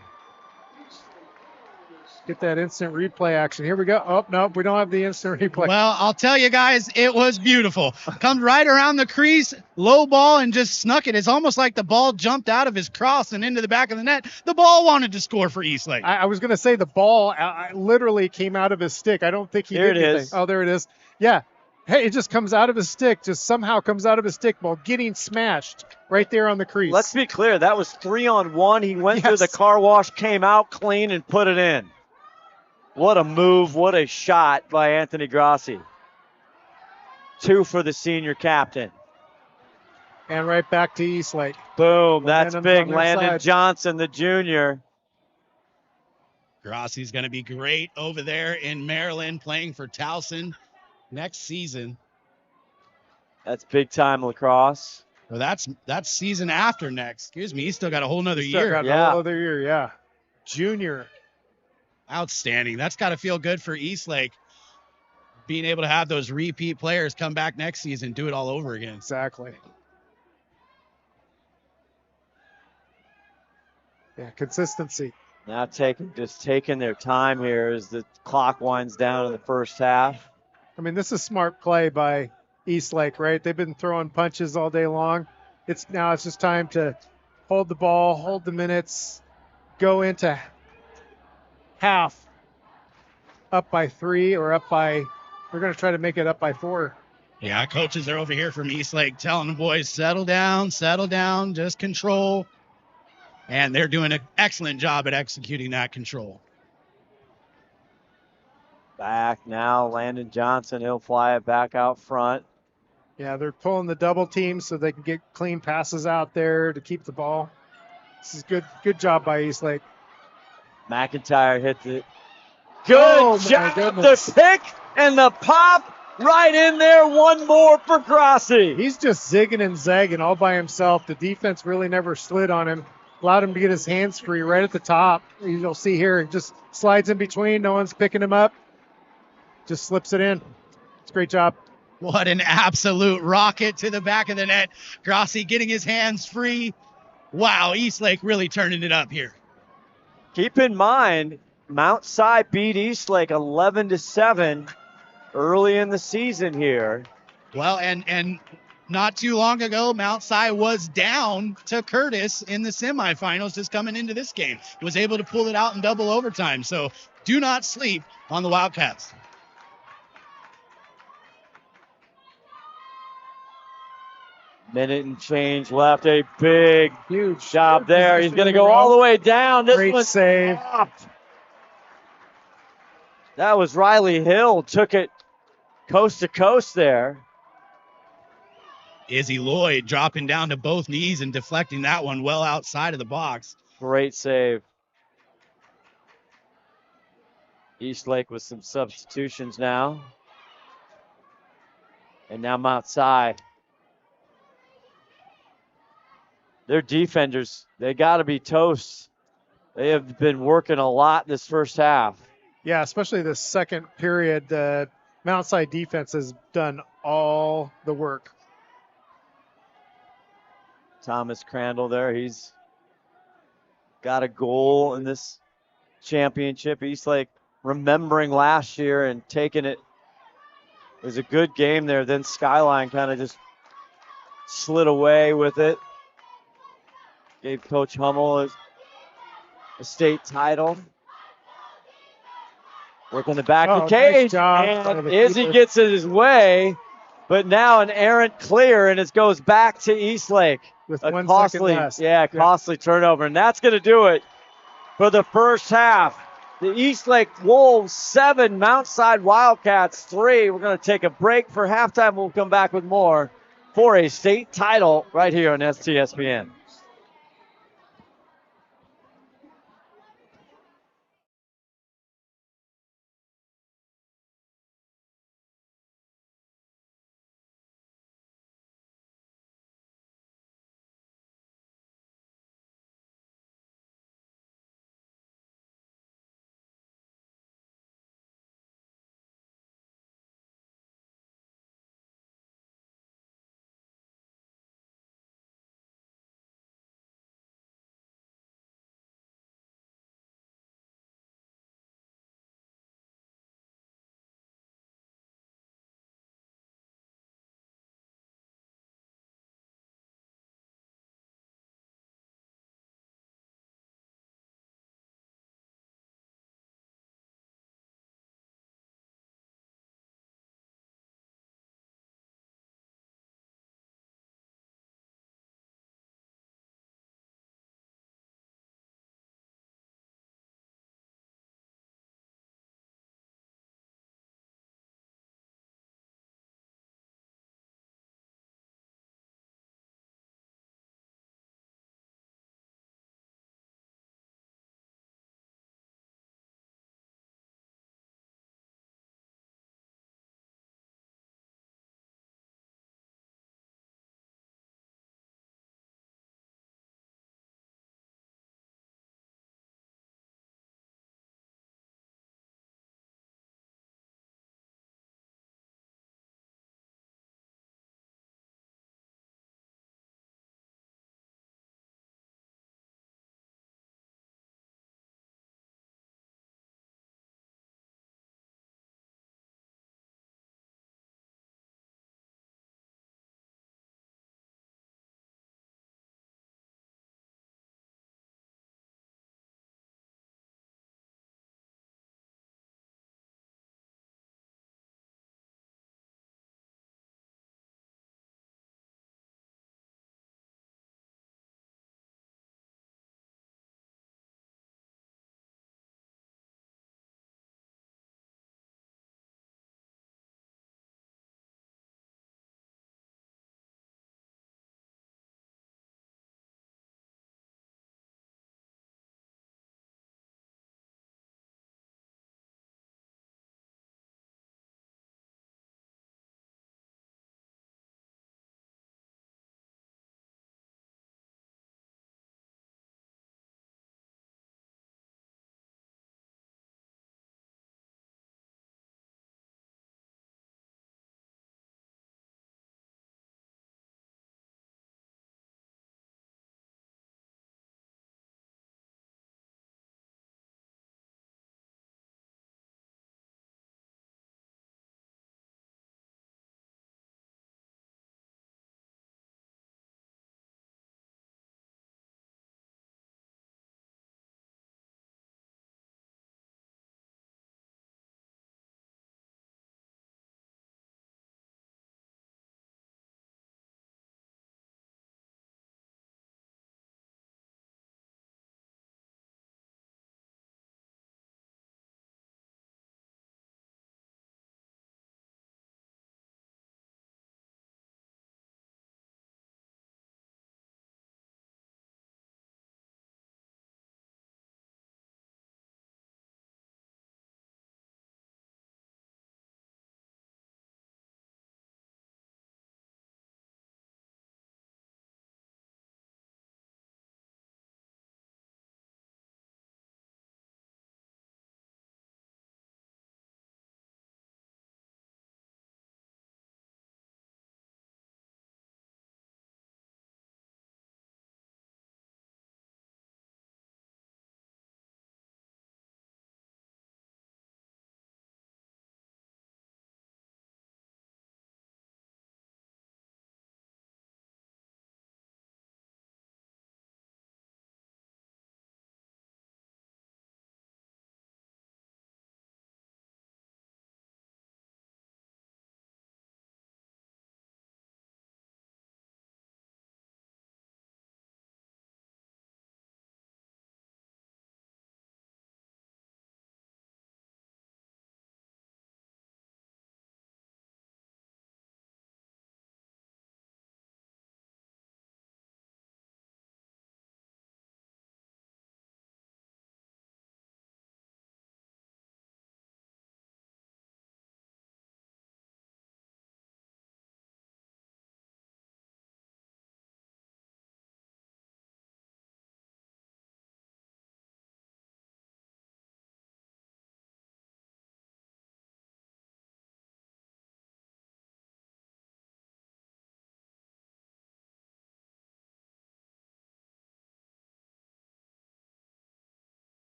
Get that instant replay action. Here we go. Oh, no, we don't have the instant replay. Well, I'll tell you guys, it was beautiful. Comes right around the crease, low ball, and just snuck it. It's almost like the ball jumped out of his cross and into the back of the net. The ball wanted to score for Eastlake. I was going to say the ball literally came out of his stick. I don't think he did anything. Oh, there it is. Yeah. Hey, it just comes out of his stick. Just somehow comes out of his stick while getting smashed right there on the crease. Let's be clear. That was 3-on-1. He went through the car wash, came out clean, and put it in. What a move, what a shot by Anthony Grassi. 2 for the senior captain. And right back to Eastlake. Boom, that's big. Landon Johnson, the junior. Grassi's going to be great over there in Maryland playing for Towson next season. That's big time lacrosse. Well, that's season after next. Excuse me. He's still got a whole nother Still year. got a whole other year, yeah. Junior. Outstanding. That's got to feel good for Eastlake, being able to have those repeat players come back next season, do it all over again. Exactly. Yeah, consistency. Now just taking their time here as the clock winds down in the first half. I mean, this is smart play by Eastlake, right? They've been throwing punches all day long. It's just time to hold the ball, hold the minutes, go into half up by 3 or up by, we're going to try to make it up by 4. Yeah, coaches are over here from Eastlake telling the boys, settle down, just control. And they're doing an excellent job at executing that control. Back now, Landon Johnson, he'll fly it back out front. Yeah, they're pulling the double team so they can get clean passes out there to keep the ball. This is good job by Eastlake. McIntyre hit the good job. The pick and the pop right in there. One more for Grossi. He's just zigging and zagging all by himself. The defense really never slid on him. Allowed him to get his hands free right at the top. You'll see here, it just slides in between. No one's picking him up. Just slips it in. It's a great job. What an absolute rocket to the back of the net. Grossi getting his hands free. Wow, Eastlake really turning it up here. Keep in mind, Mount Si beat Eastlake 11-7 early in the season here. Well, and not too long ago, Mount Si was down to Curtis in the semifinals just coming into this game. Was able to pull it out in double overtime. So do not sleep on the Wildcats. Minute and change left. A big, huge job there. He's going to go all the way down. This Great save. Stopped. That was Riley Hill. Took it coast to coast there. Izzy Lloyd dropping down to both knees and deflecting that one well outside of the box. Great save. Eastlake with some substitutions now. And now Mount Si. Their defenders, they got to be toast. They have been working a lot this first half. Yeah, especially the second period. The Mount Si defense has done all the work. Thomas Crandall there. He's got a goal in this championship. Eastlake remembering last year and taking it. It was a good game there. Then Skyline kind of just slid away with it. Gave Coach Hummel a state title. Working the back of the cage. Nice and Izzy gets it his way. But now an errant clear, and it goes back to Eastlake. With a 1 costly, second left. Costly turnover. And that's going to do it for the first half. The Eastlake Wolves 7, Mount Si Wildcats 3. We're going to take a break for halftime. We'll come back with more for a state title right here on STSPN.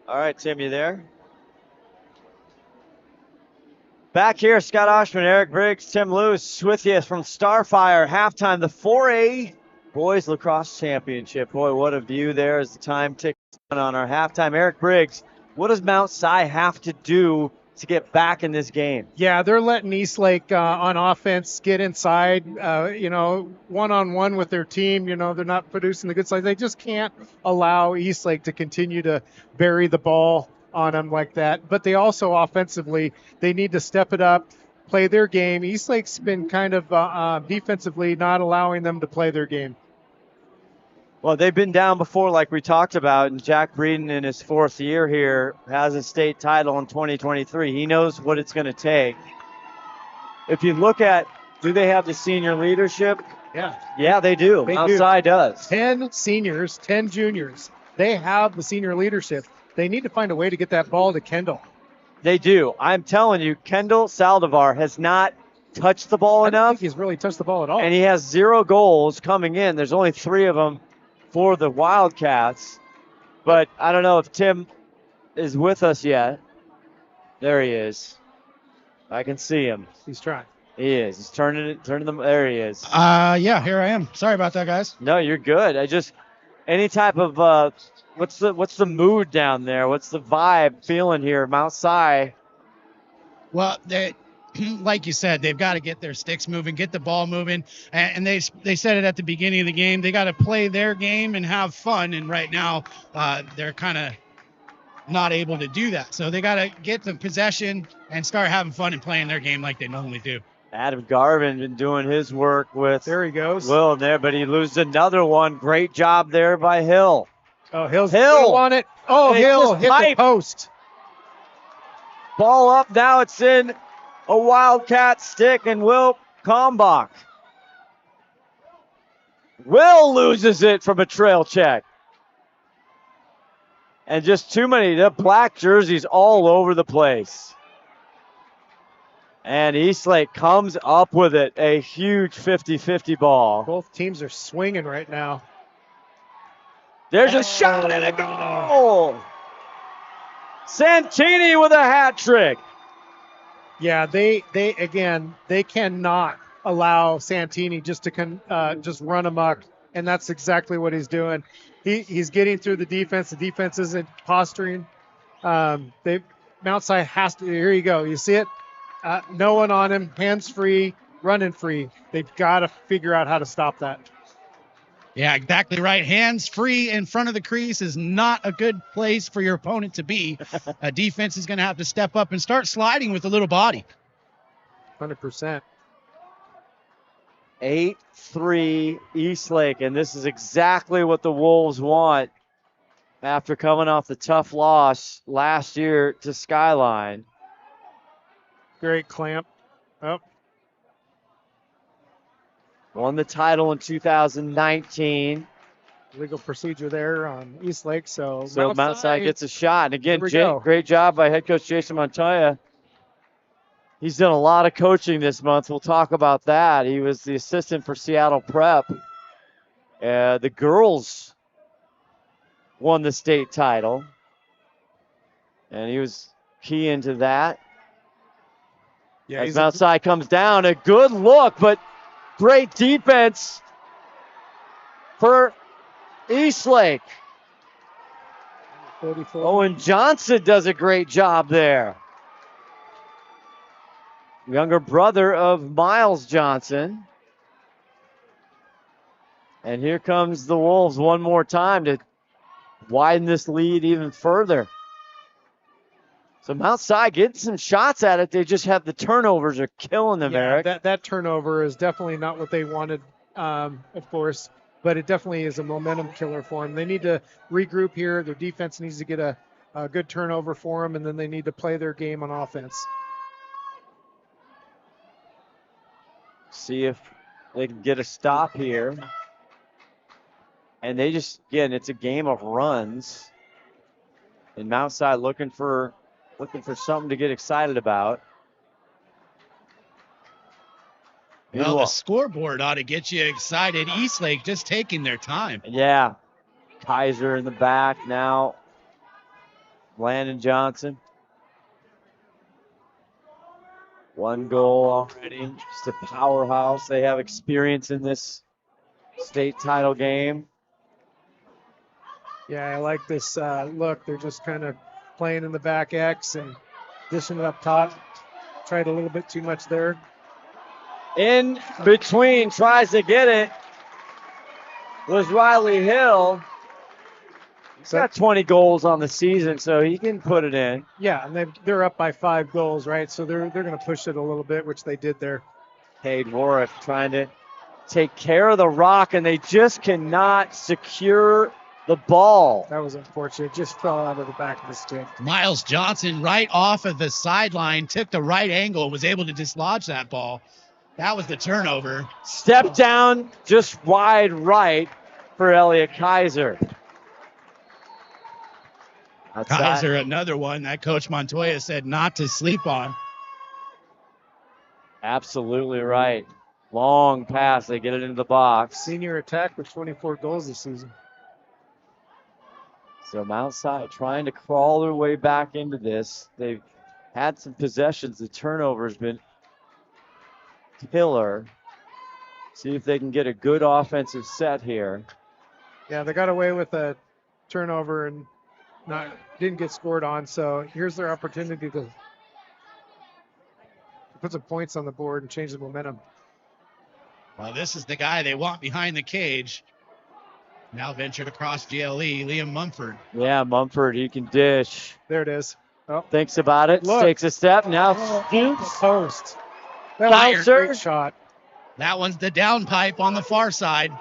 All right, Tim, you there? Back here, Scott Ohsman, Eric Briggs, Tim Lewis with you from Starfire. Halftime, the 4A Boys Lacrosse Championship. Boy, what a view there as the time ticks on our halftime. Eric Briggs, what does Mount Si have to do to get back in this game? Yeah, they're letting Eastlake on offense get inside, one-on-one with their team. They're not producing the good side. They just can't allow Eastlake to continue to bury the ball on them like that. But they also offensively, they need to step it up, play their game. Eastlake's been kind of defensively not allowing them to play their game. Well, they've been down before, like we talked about, and Jack Breeden in his 4th year here has a state title in 2023. He knows what it's going to take. If you look at, do they have the senior leadership? Yeah, they do. Mount Si does. 10 seniors, 10 juniors. They have the senior leadership. They need to find a way to get that ball to Kendall. They do. I'm telling you, Kendall Saldivar has not touched the ball enough. I don't think he's really touched the ball at all. And he has 0 goals coming in. There's only 3 of them for the Wildcats. But I don't know if Tim is with us yet. There he is. I can see him. He's trying. He is. He's turning them. There he is. Yeah, here I am. Sorry about that, guys. No, you're good. Any type of what's the mood down there? What's the vibe feeling here, Mount Si? Well, like you said, they've got to get their sticks moving, get the ball moving, and they said it at the beginning of the game. They got to play their game and have fun, and right now they're kind of not able to do that. So they got to get the possession and start having fun and playing their game like they normally do. Adam Garvin been doing his work with there he goes. Will there, but he loses another one. Great job there by Hill. Oh, Hill on it. Oh, Hill hit the post. Ball up. Now it's in a Wildcat stick, and Will Kalmbach. Will loses it from a trail check. And just too many. The black jerseys all over the place. And Eastlake comes up with it. A huge 50-50 ball. Both teams are swinging right now. There's a shot and a goal. Santini with a hat trick. Yeah, they cannot allow Santini just to just run amok, and that's exactly what he's doing. He's getting through the defense. The defense isn't posturing. Mount Si has to. Here you go. You see it? No one on him. Hands free, running free. They've got to figure out how to stop that. Yeah, exactly right. Hands free in front of the crease is not a good place for your opponent to be. A defense is going to have to step up and start sliding with a little body. 100%. 8-3 Eastlake, and this is exactly what the Wolves want after coming off the tough loss last year to Skyline. Great clamp. Oh. Won the title in 2019. Legal procedure there on Eastlake. So Mount Si gets a shot. And again, go. Great job by head coach Jason Montoya. He's done a lot of coaching this month. We'll talk about that. He was the assistant for Seattle Prep. The girls won the state title. And he was key into that. Yeah, as Mount Si comes down, a good look, but great defense for Eastlake. 44. Owen Johnson does a great job there. Younger brother of Miles Johnson. And here comes the Wolves one more time to widen this lead even further. So Mount Si getting some shots at it. They just have the turnovers are killing them, Eric. That turnover is definitely not what they wanted, of course, but it definitely is a momentum killer for them. They need to regroup here. Their defense needs to get a good turnover for them, and then they need to play their game on offense. See if they can get a stop here. And they just, again, it's a game of runs. And Mount Si looking for something to get excited about. Well, the scoreboard ought to get you excited. Eastlake just taking their time. Yeah. Kaiser in the back now. Landon Johnson. 1 goal already. Just a powerhouse. They have experience in this state title game. Yeah, I like this look. They're just kind of playing in the back X and dishing it up top. Tried a little bit too much there. In between, tries to get it, was Riley Hill. He's got 20 goals on the season, so he can put it in. Yeah, and they're up by 5 goals, right? So they're going to push it a little bit, which they did there. Cade Warwick trying to take care of the rock, and they just cannot secure the ball. That was unfortunate. It just fell out of the back of the stick. Miles Johnson right off of the sideline, took the right angle, was able to dislodge that ball. That was the turnover. Step down just wide right for Elliot Kaiser. Kaiser, another one that Coach Montoya said not to sleep on. Absolutely right. Long pass. They get it into the box. Senior attack with 24 goals this season. So Mount Si trying to crawl their way back into this. They've had some possessions. The turnover's been killer. See if they can get a good offensive set here. Yeah, they got away with a turnover and didn't get scored on. So here's their opportunity to put some points on the board and change the momentum. Well, this is the guy they want behind the cage. Now ventured across GLE, Liam Mumford. Yeah, Mumford, he can dish. There it is. Oh. Thinks about it, takes a step, now shoots. Post. That was a great shot. That one's the down pipe on the far side.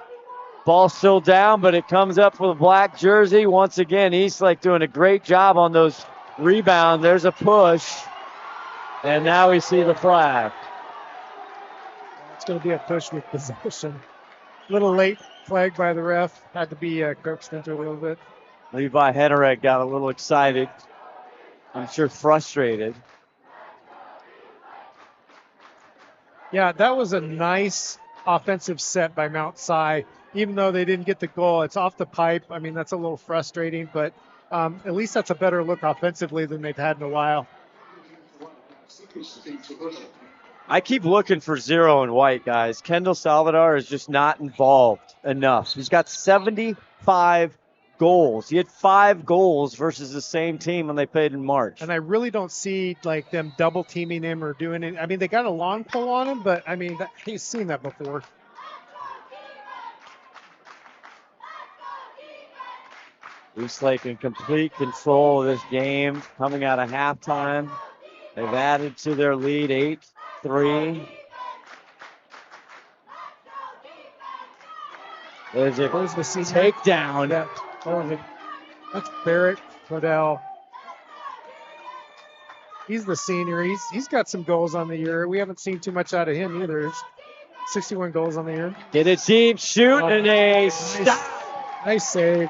Ball still down, but it comes up with a black jersey. Once again, Eastlake doing a great job on those rebounds. There's a push, and now we see the flag. It's going to be a push with possession. A little late flag by the ref. Had to be coaxed into a little bit. Levi Hennereg got a little excited. I'm sure frustrated. Yeah, that was a nice offensive set by Mount Si. Even though they didn't get the goal, it's off the pipe. I mean, that's a little frustrating, but at least that's a better look offensively than they've had in a while. I keep looking for 0 and white, guys. Kendall Salvador is just not involved enough. He's got 75 goals. He had 5 goals versus the same team when they played in March. And I really don't see like them double teaming him or doing it. I mean, they got a long pull on him, but I mean, he's seen that before. Eastlake in complete control of this game coming out of halftime. They've added to their lead 8-3. There's a takedown. That's Barrett Claudel. He's the senior. He's got some goals on the year. We haven't seen too much out of him either. It's 61 goals on the year. Get a deep shoot and a stop. Nice save.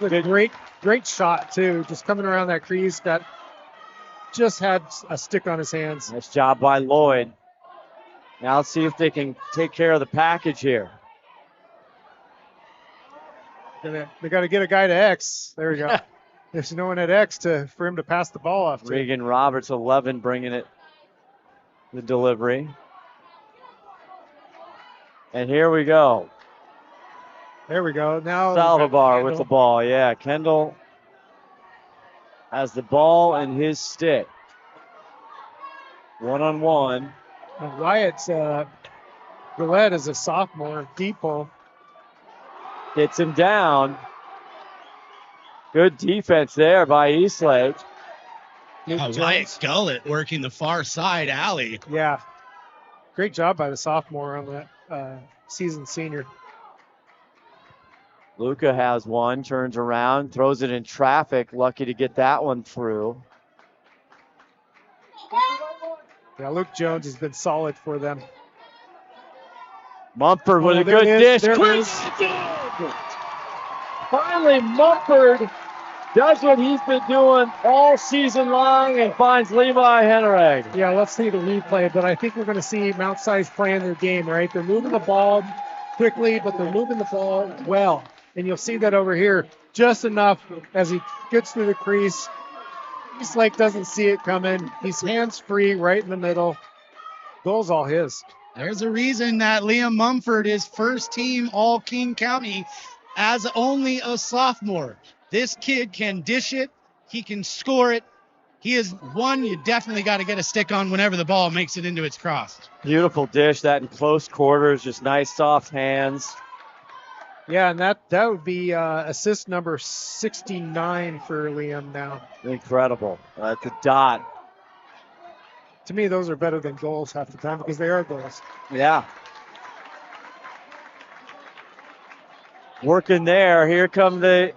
A great shot too. Just coming around that crease. Just had a stick on his hands. Nice job by Lloyd. Now let's see if they can take care of the package here. They got to get a guy to X. There we go. There's no one at X for him to pass the ball off to. Regan Roberts, 11, bringing it, the delivery. And here we go. There we go. Now Salvador with the ball. Yeah, Kendall has the ball in his stick. 1-on-1. Wyatt's Gillette is a sophomore. Deep hole. Hits him down. Good defense there by Eastlake. Wyatt Gullett working the far side alley. Yeah. Great job by the sophomore on that seasoned senior. Luca has one, turns around, throws it in traffic. Lucky to get that one through. Yeah, Luke Jones has been solid for them. Mumford with a good dish. Finally, Mumford does what he's been doing all season long and finds Levi Hennereg. Yeah, let's see the replay, but I think we're going to see Mount Si's playing their game, right? They're moving the ball quickly, but they're moving the ball well. And you'll see that over here. just enough as he gets through the crease. Eastlake doesn't see it coming. He's hands-free right in the middle. Goal's all his. There's a reason that Liam Mumford is first team all King County as only a sophomore. This kid can dish it. He can score it. He is one you definitely got to get a stick on whenever the ball makes it into its cross. Beautiful dish, that in close quarters, just nice soft hands. Yeah, and that would be assist number 69 for Liam now. Incredible. That's a dot. To me, those are better than goals half the time because they are goals. Yeah. Working there. Here come the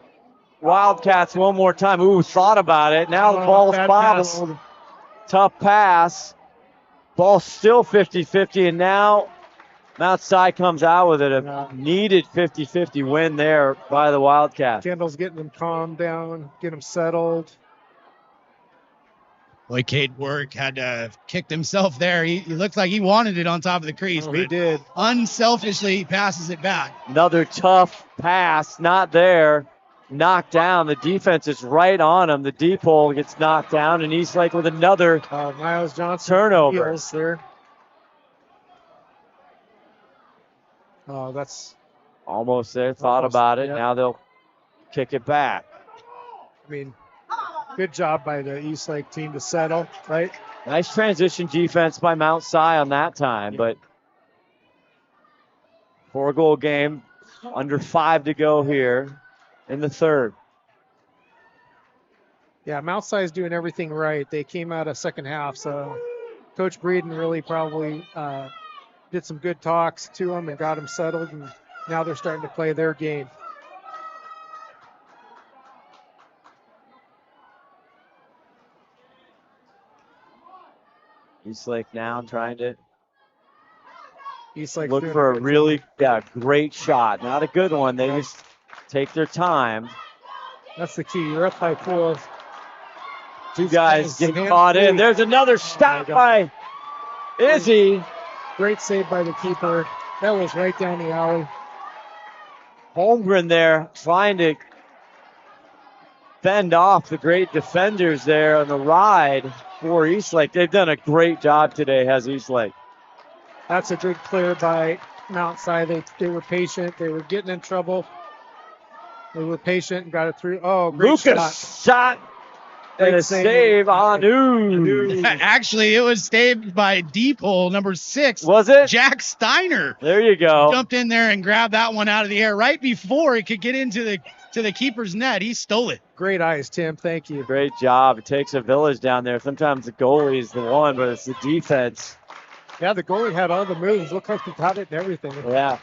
Wildcats one more time. Ooh, thought about it. Now the ball's bobbled. Tough pass. Ball still 50-50, and now Mount Si comes out with it. A needed 50-50 win there by the Wildcats. Kendall's getting them calmed down, get them settled. Boy, Cade Work had to kicked himself there. He looked like he wanted it on top of the crease. Oh, he did. Unselfishly, he passes it back. Another tough pass, not there. Knocked down. The defense is right on him. The deep hole gets knocked down, and Eastlake with another Miles Johnson turnover. There. Oh, that's almost there. Thought about it. Yeah. Now they'll kick it back. I mean, good job by the Eastlake team to settle, right? Nice transition defense by Mount Si on that time, but 4-goal game, under 5 to go here in the third. Yeah, Mount Si is doing everything right. They came out of second half, so Coach Breeden really probably did some good talks to them and got them settled, and now they're starting to play their game. Eastlake now trying to Eastlake's look for a really great shot. Not a good one. They just take their time. That's the key. You're up by 4. Two guys get caught in. There's another stop by Izzy. Great save by the keeper. That was right down the alley. Holmgren there trying to fend off the great defenders there on the ride for Eastlake. They've done a great job today, has Eastlake. That's a good clear by Mount Si. They were patient. They were getting in trouble. They were patient and got it through. Oh, great Lucas shot. And a save on Ooh. Actually, it was saved by deep hole number 6. Was it? Jack Steiner. There you go. Jumped in there and grabbed that one out of the air right before it could get into the keeper's net. He stole it. Great eyes, Tim. Thank you. Great job. It takes a village down there. Sometimes the goalie is the one, but it's the defense. Yeah, the goalie had all the moves. Looked like he got it and everything. Yeah.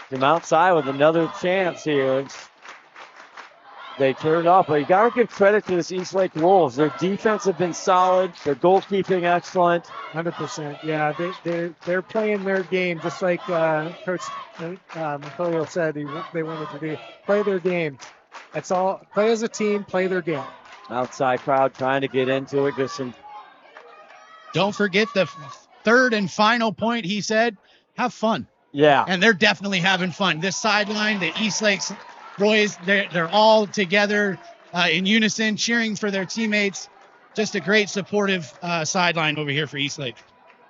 From outside with another chance here. They turned off, but you got to give credit to this Eastlake Wolves. Their defense have been solid. Their goalkeeping excellent. 100%. Yeah, they're playing their game just like Coach McCullough said they wanted to do. Play their game. That's all. Play as a team. Play their game. Outside crowd trying to get into it. Don't forget the third and final point. He said, "Have fun." Yeah. And they're definitely having fun. This sideline, the Eastlake's boys, they're all together in unison, cheering for their teammates. Just a great supportive sideline over here for Eastlake.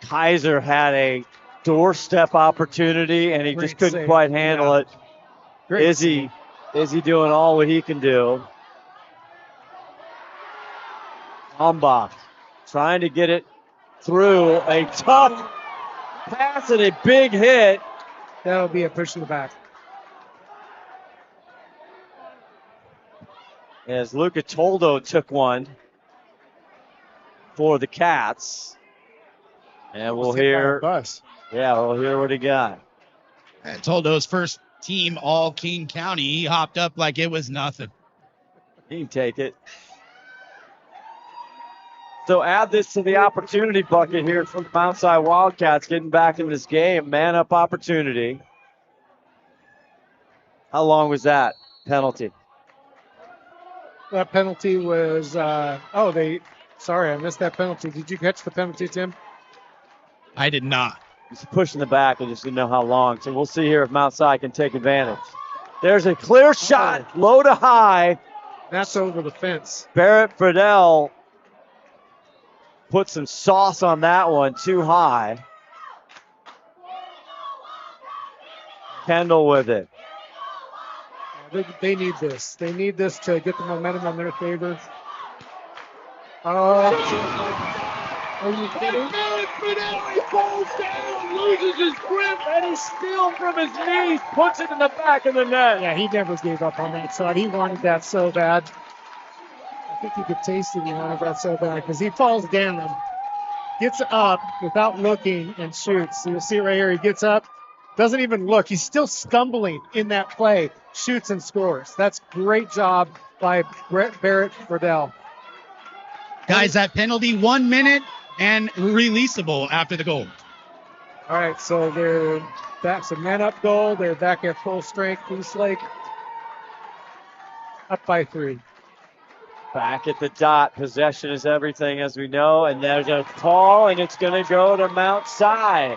Kaiser had a doorstep opportunity, and he just couldn't quite handle it. Great Izzy doing all what he can do. Umbach trying to get it through. A tough pass and a big hit. That'll be a push in the back. As Luca Toldo took one for the Cats. And we'll hear what he got. Toldo's first team all King County. He hopped up like it was nothing. He can take it. So add this to the opportunity bucket here from the Mount Si Wildcats getting back in this game. Man up opportunity. How long was that penalty? That penalty was, I missed that penalty. Did you catch the penalty, Tim? I did not. He's pushing the back. I just didn't know how long. So we'll see here if Mount Si can take advantage. There's a clear shot, low to high. That's over the fence. Barrett Friedel put some sauce on that one, too high. Kendall with it. They need this. They need this to get the momentum on their favor. Are you kidding? He falls down, loses his grip, and he steals from his knees, puts it in the back of the net. Yeah, he never gave up on that shot. He wanted that so bad. I think you could taste it. He wanted that so bad because he falls down, gets up without looking, and shoots. So you'll see it right here. He gets up, doesn't even look. He's still stumbling in that play, shoots and scores. That's great job by Barrett Friedel. Guys, that penalty 1 minute and releasable after the goal. All right, so that's a man-up goal. They're back at full strength. Eastlake up by 3. Back at the dot. Possession is everything, as we know. And there's a call, and it's going to go to Mount Si.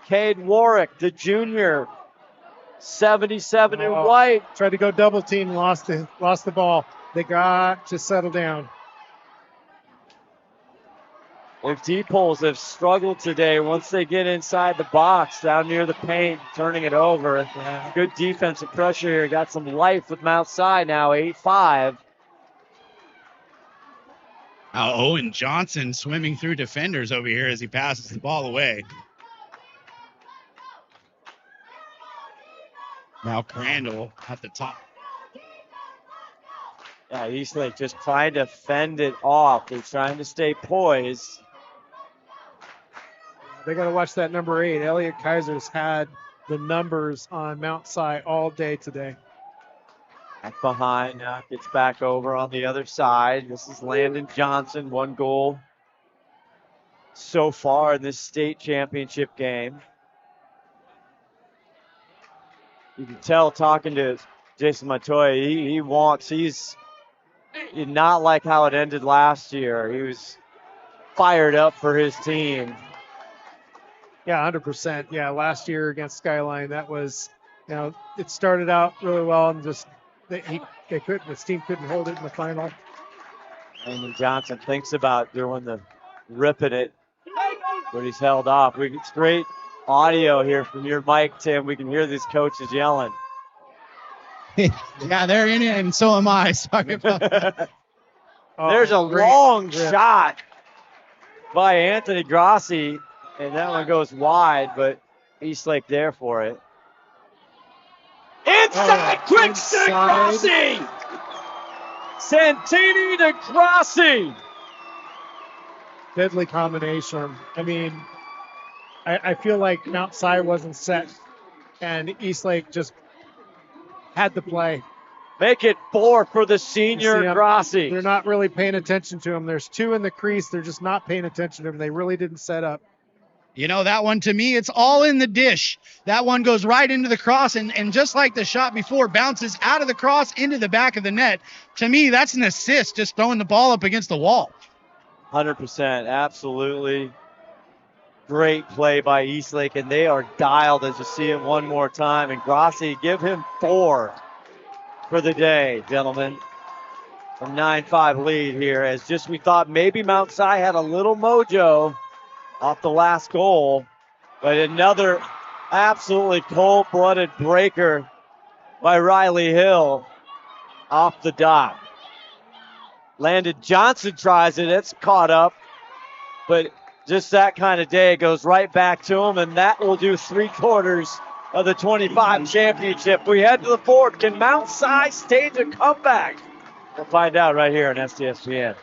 Cade Warwick, the junior, 77 in white. Tried to go double team, lost the ball. They got to settle down. If deep holes have struggled today, once they get inside the box, down near the paint, turning it over. Good defensive pressure here. Got some life with Mount Si now, 8-5. Now Owen Johnson swimming through defenders over here as he passes the ball away. Now Crandall at the top. Yeah, Eastlake just trying to fend it off. They're trying to stay poised. They got to watch that number 8. Elliot Kaiser's had the numbers on Mount Si all day today. Back behind now, gets back over on the other side. This is Landon Johnson, 1 goal so far in this state championship game. You can tell talking to Jason Montoya, he's not like how it ended last year. He was fired up for his team. Yeah, 100%. Yeah, last year against Skyline, that was, it started out really well and just his team couldn't hold it in the final. And Johnson thinks about doing the ripping it, but he's held off. We get straight audio here from your mic, Tim. We can hear these coaches yelling. Yeah, they're in it, and so am I. Sorry about that. There's a long shot by Anthony Grassi, and that one goes wide, but Eastlake there for it. Inside, quick stick, Grassi! Santini to Grassi. Deadly combination. I mean, I feel like Mount Si wasn't set, and Eastlake just had the play. Make it 4 for the senior Grassi. They're not really paying attention to him. There's 2 in the crease. They're just not paying attention to him. They really didn't set up. You know, that one to me, it's all in the dish. That one goes right into the cross, and just like the shot before, bounces out of the cross into the back of the net. To me, that's an assist, just throwing the ball up against the wall. 100%, absolutely. Great play by Eastlake, and they are dialed as you see it one more time. And Grassi, give him 4 for the day, gentlemen. A 9-5 lead here, as just we thought maybe Mount Si had a little mojo off the last goal, but another absolutely cold-blooded breaker by Riley Hill off the dot. Landon Johnson tries it, it's caught up, but just that kind of day goes right back to him, and that will do 3/4 of the 25 championship. We head to the 4th. Can Mount Si stage a comeback? We'll find out right here on STSPN.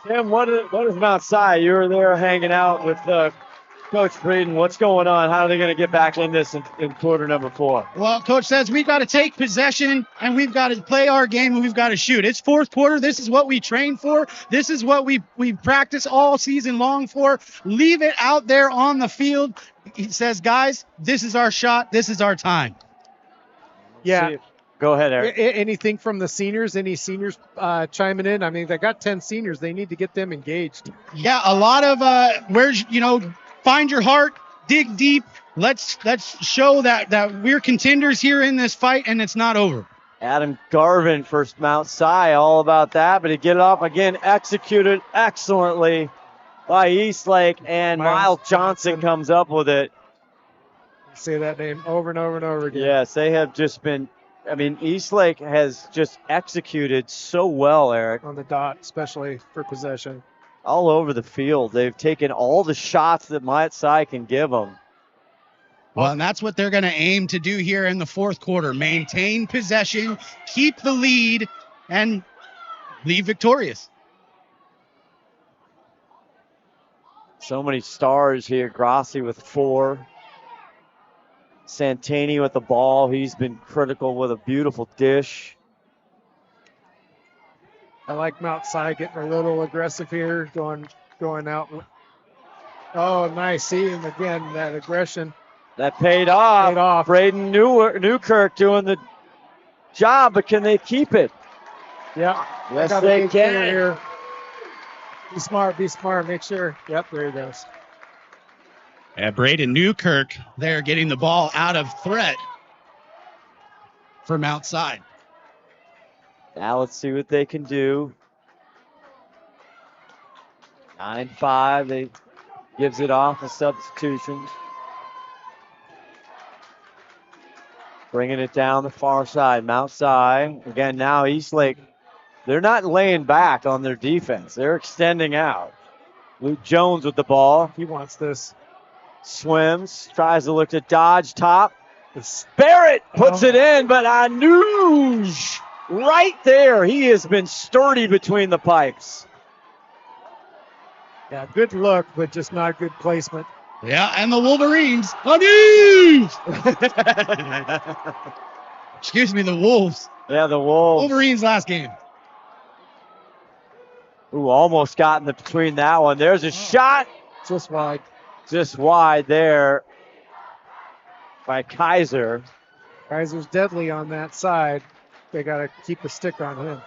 Tim, what is Mount Si? You were there hanging out with Coach Breeden. What's going on? How are they going to get back in this in quarter number 4? Well, Coach says we've got to take possession and we've got to play our game and we've got to shoot. It's fourth quarter. This is what we train for. This is what we practice all season long for. Leave it out there on the field. He says, guys, this is our shot. This is our time. Yeah. Go ahead, Eric. Anything from the seniors? Any seniors chiming in? I mean, they got 10 seniors. They need to get them engaged. Yeah, a lot of find your heart, dig deep. Let's show that we're contenders here in this fight, and it's not over. Adam Garvin for Mount Si, all about that, but he get it off again, executed excellently by Eastlake, and Miles Johnson comes up with it. Say that name over and over and over again. Yes, they have just been. I mean, Eastlake has just executed so well, Eric. On the dot, especially for possession. All over the field. They've taken all the shots that Mount Si can give them. Well, and that's what they're going to aim to do here in the fourth quarter. Maintain possession, keep the lead, and leave victorious. So many stars here. Grassi with 4. Santini with the ball. He's been critical with a beautiful dish. I like Mount Si getting a little aggressive here, going out. Oh, nice. See him again, that aggression. That paid off. Braden Newkirk doing the job, but can they keep it? Yeah. Yes, they can. Here. Be smart. Make sure. Yep, there he goes. Braden Newkirk there getting the ball out of threat from outside. Now let's see what they can do. 9-5. They gives it off a substitution. Bringing it down the far side. Mount Si. Again, now Eastlake, they're not laying back on their defense. They're extending out. Luke Jones with the ball. He wants this. Swims. Tries to look to dodge top. Barrett puts it in, but Anuj right there. He has been sturdy between the pipes. Yeah, good look, but just not good placement. Yeah, and the Wolverines. Excuse me, the Wolves. Yeah, the Wolves. Wolverines last game. Ooh, almost got in between that one. There's a shot. Just wide. Just wide there by Kaiser. Kaiser's deadly on that side. They got to keep a stick on him.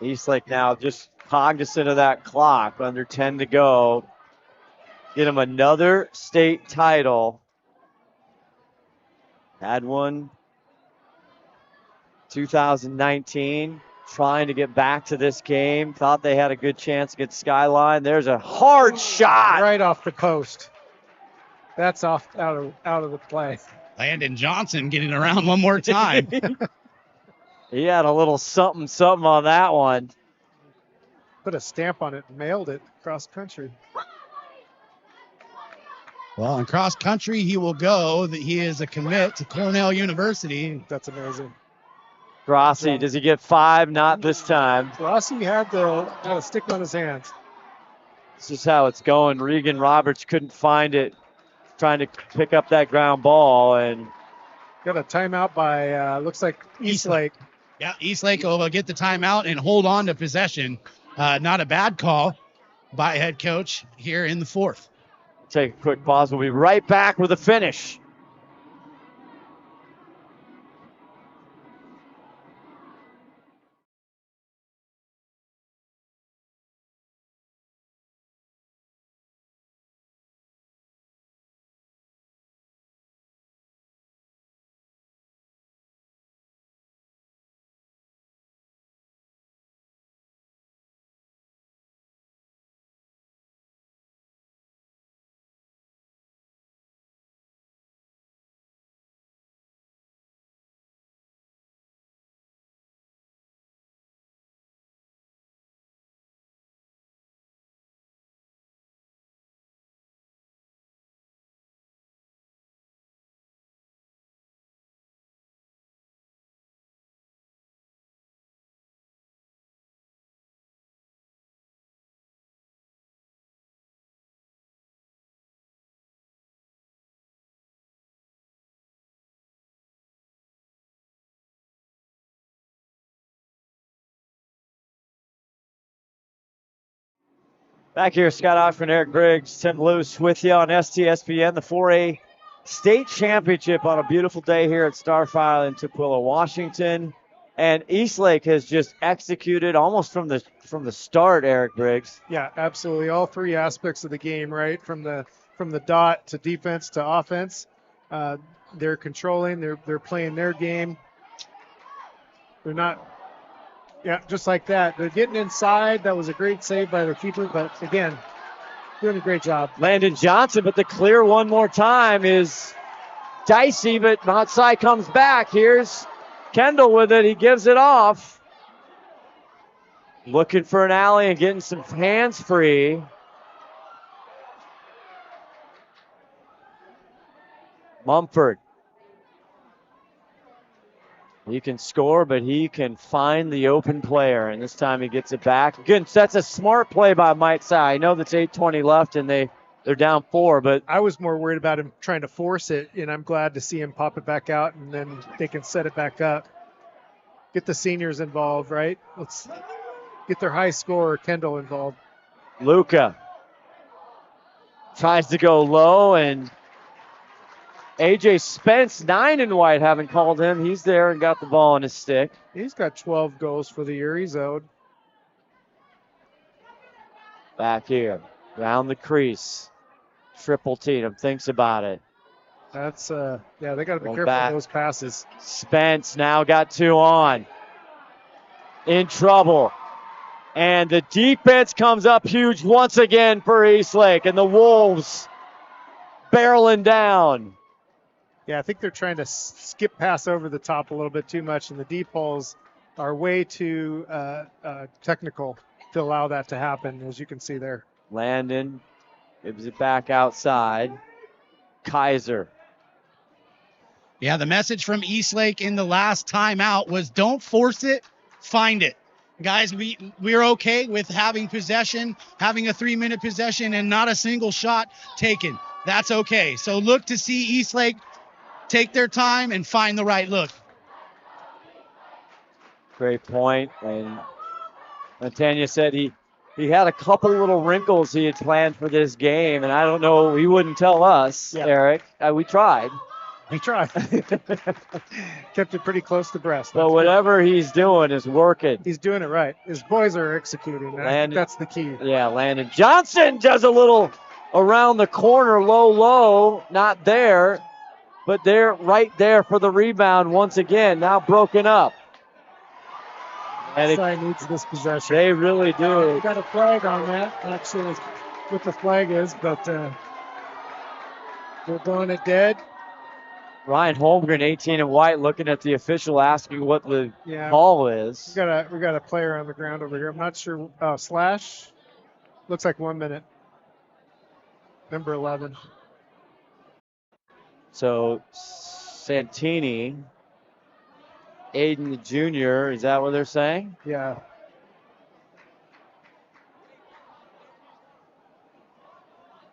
Eastlake now just cognizant of that clock. Under 10 to go. Get him another state title. Had one 2019. Trying to get back to this game. Thought they had a good chance against Skyline. There's a hard shot. Right off the post. That's out of the play. Landon Johnson getting around one more time. He had a little something on that one. Put a stamp on it and mailed it cross country. Well, in cross country, he will go. He is a commit to Cornell University. That's amazing. Grassi, does he get 5? Not this time. Grassi had a stick on his hands. This is how it's going. Regan Roberts couldn't find it, trying to pick up that ground ball, and got a timeout by looks like Eastlake. Yeah, Eastlake will get the timeout and hold on to possession. Not a bad call by head coach here in the fourth. Take a quick pause. We'll be right back with a finish. Back here, Scott Ohsman, Eric Briggs, Tim Luce with you on STSPN, the 4A State Championship on a beautiful day here at Starfire in Tukwila, Washington. And Eastlake has just executed almost from the start, Eric Briggs. Yeah, absolutely. All three aspects of the game, right? From the dot to defense to offense. They're controlling, they're playing their game. They're not, yeah, just like that. They're getting inside. That was a great save by the keeper, but again, doing a great job. Landon Johnson, but the clear one more time is dicey, but outside comes back. Here's Kendall with it. He gives it off. Looking for an alley and getting some hands free. Mumford. He can score, but he can find the open player, and this time he gets it back. Again, that's a smart play by Mike Sy. I know that's 8:20 left, and they're down 4, but I was more worried about him trying to force it, and I'm glad to see him pop it back out, and then they can set it back up. Get the seniors involved, right? Let's get their high scorer, Kendall, involved. Luca tries to go low, and AJ Spence, 9 in white, haven't called him. He's there and got the ball on his stick. He's got 12 goals for the year. He's owed. Back here, round the crease. Triple Tatum thinks about it. That's, yeah, they got to be Going careful back. of those passes. Spence now got 2 on. In trouble. And the defense comes up huge once again for Eastlake, and the Wolves barreling down. Yeah, I think they're trying to skip pass over the top a little bit too much, and the deep balls are way too technical to allow that to happen, as you can see there. Landon gives it back outside. Kaiser. Yeah, the message from Eastlake in the last timeout was don't force it, find it. Guys, we're okay with having possession, having a 3-minute possession and not a single shot taken. That's okay. So look to see Eastlake take their time and find the right look. Great point. And Montana said he had a couple little wrinkles he had planned for this game, and I don't know, he wouldn't tell us, Yeah. Eric. We tried. He tried. Kept it pretty close to breast. But That's whatever he's doing is working. He's doing it right. His boys are executing. And I think Landon- that's the key. Yeah, Landon Johnson does a little around the corner, low, not there, but they're right there for the rebound once again, now broken up. And Side needs this possession. they really do. Got a flag on that. Not sure what the flag is, but they're blowing it dead. Ryan Holmgren, 18 in white, looking at the official, asking what the Yeah. call is. We got a player on the ground over here. I'm not sure. Slash. Looks like 1 minute. Number 11. So Santini, Aiden the junior, is that what they're saying? Yeah.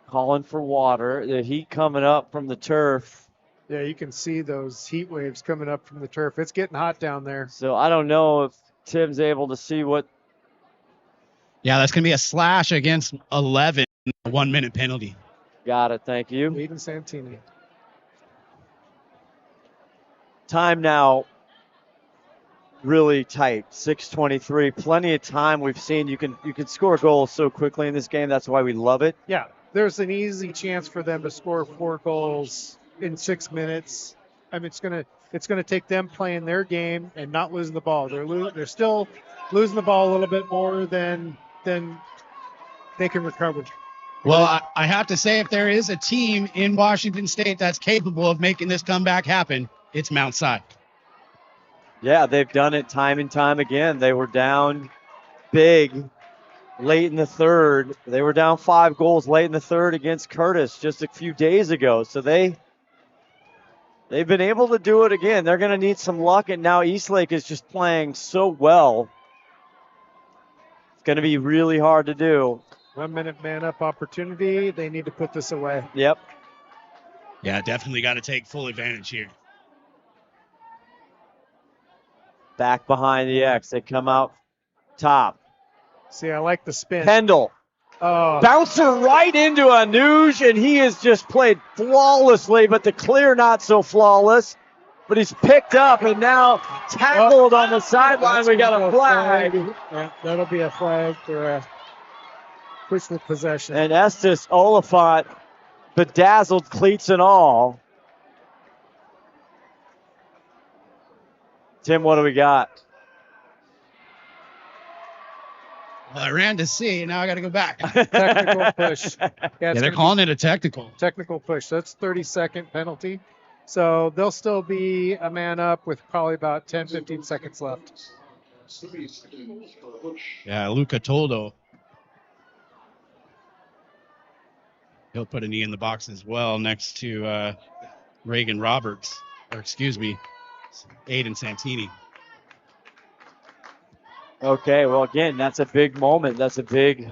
Calling for water. The heat coming up from the turf. Yeah, you can see those heat waves coming up from the turf. It's getting hot down there. So I don't know if Tim's able to see what. Yeah, that's going to be a slash against 11, 1-minute penalty. Got it. Thank you. Aiden Santini. Time now really tight. 6:23. Plenty of time. We've seen you can score goals so quickly in this game. That's why we love it. Yeah, there's an easy chance for them to score 4 goals in 6 minutes. I mean, it's gonna take them playing their game and not losing the ball. They're still losing the ball a little bit more than they can recover. Well, I have to say, if there is a team in Washington State that's capable of making this comeback happen, it's Mount Si. Yeah, they've done it time and time again. They were down big late in the third. They were down 5 goals late in the third against Curtis just a few days ago. So they've been able to do it again. They're going to need some luck, and now Eastlake is just playing so well. It's going to be really hard to do. 1 minute man up opportunity. They need to put this away. Yep. Yeah, definitely got to take full advantage here. Back behind the X. They come out top. See, I like the spin. Kendall. Bouncer right into Anuj, and he has just played flawlessly, but the clear not so flawless. But he's picked up and now tackled on the sideline. We got a flag. Yeah, that'll be a flag for a push with possession. And Estes Oliphant bedazzled cleats and all. Tim, what do we got? Well, I ran to see, now I got to go back. Technical push. Yeah, they're calling it a technical. Technical push. That's 30-second penalty. So they'll still be a man up with probably about 10, 15 seconds left. Yeah, Luca Toldo. He'll put a knee in the box as well next to Reagan Roberts. Or excuse me, Aiden Santini. Okay, well, again, that's a big moment. That's a big,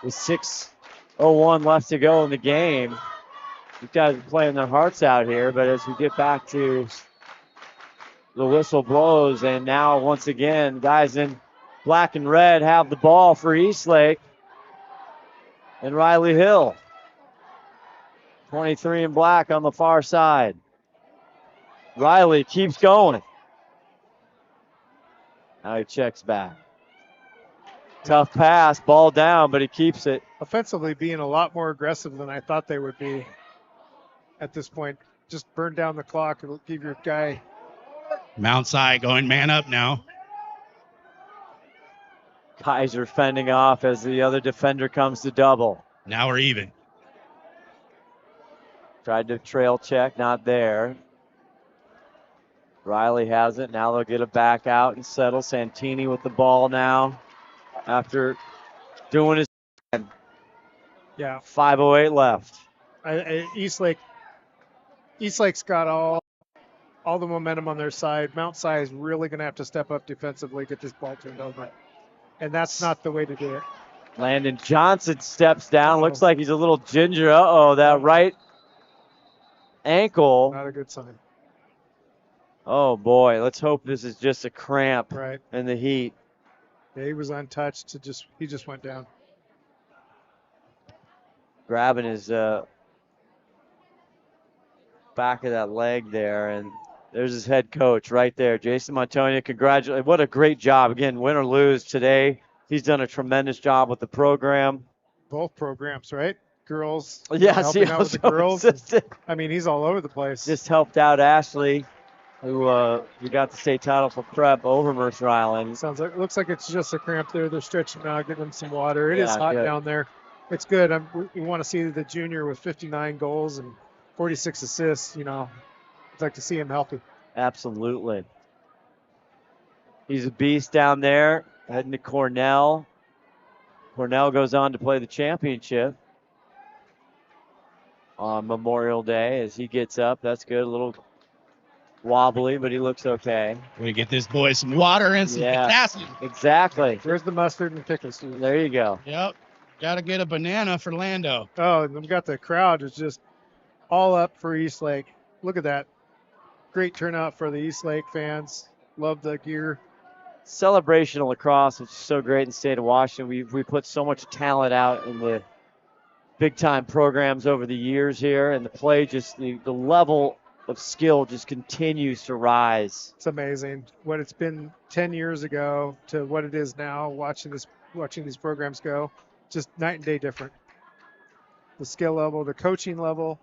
with 6:01 left to go in the game. These guys are playing their hearts out here, but as we get back to the whistle blows, and now once again, guys in black and red have the ball for Eastlake and Riley Hill. 23 in black on the far side. Riley keeps going. Now he checks back. Tough pass, ball down, but he keeps it. Offensively being a lot more aggressive than I thought they would be at this point. Just burn down the clock and give your guy. Mount Si going man up now. Kaiser fending off as the other defender comes to double. Now we're even. Tried to trail check, not there. Riley has it. Now they'll get it back out and settle. Santini with the ball now after doing his. Yeah. 5:08 left. Eastlake's got all the momentum on their side. Mount Si is really going to have to step up defensively, get this ball turned over. And that's not the way to do it. Landon Johnson steps down. Looks like he's a little ginger. That right ankle. Not a good sign. Oh, boy. Let's hope this is just a cramp Right. in the heat. Yeah, he was untouched. He just went down. Grabbing his back of that leg there, and there's his head coach right there. Jason Montoya, congratulations. What a great job. Again, win or lose today. He's done a tremendous job with the program. Both programs, right? Girls. Yes, helping out with the girls. I mean, he's all over the place. Just helped out Ashley, who got the state title for prep over Mercer Island. Looks like it's just a cramp there. They're stretching him out, giving him some water. It is hot good. down there. It's good. We want to see the junior with 59 goals and 46 assists. You know, I'd like to see him healthy. Absolutely. He's a beast down there, heading to Cornell. Cornell goes on to play the championship on Memorial Day as he gets up. That's good. A little wobbly, but he looks okay. We get this boy some water and some potassium. Exactly. There's the mustard and pickles. There you go. Yep. Got to get a banana for Lando. Oh, and we've got the crowd is just all up for Eastlake. Look at that. Great turnout for the Eastlake fans. Love the gear. Celebration of lacrosse, which is so great in the state of Washington. We put so much talent out in the big-time programs over the years here, and the play just, the level of skill just continues to rise. It's amazing what it's been 10 years ago to what it is now, watching these programs go. Just night and day different. The skill level, the coaching level.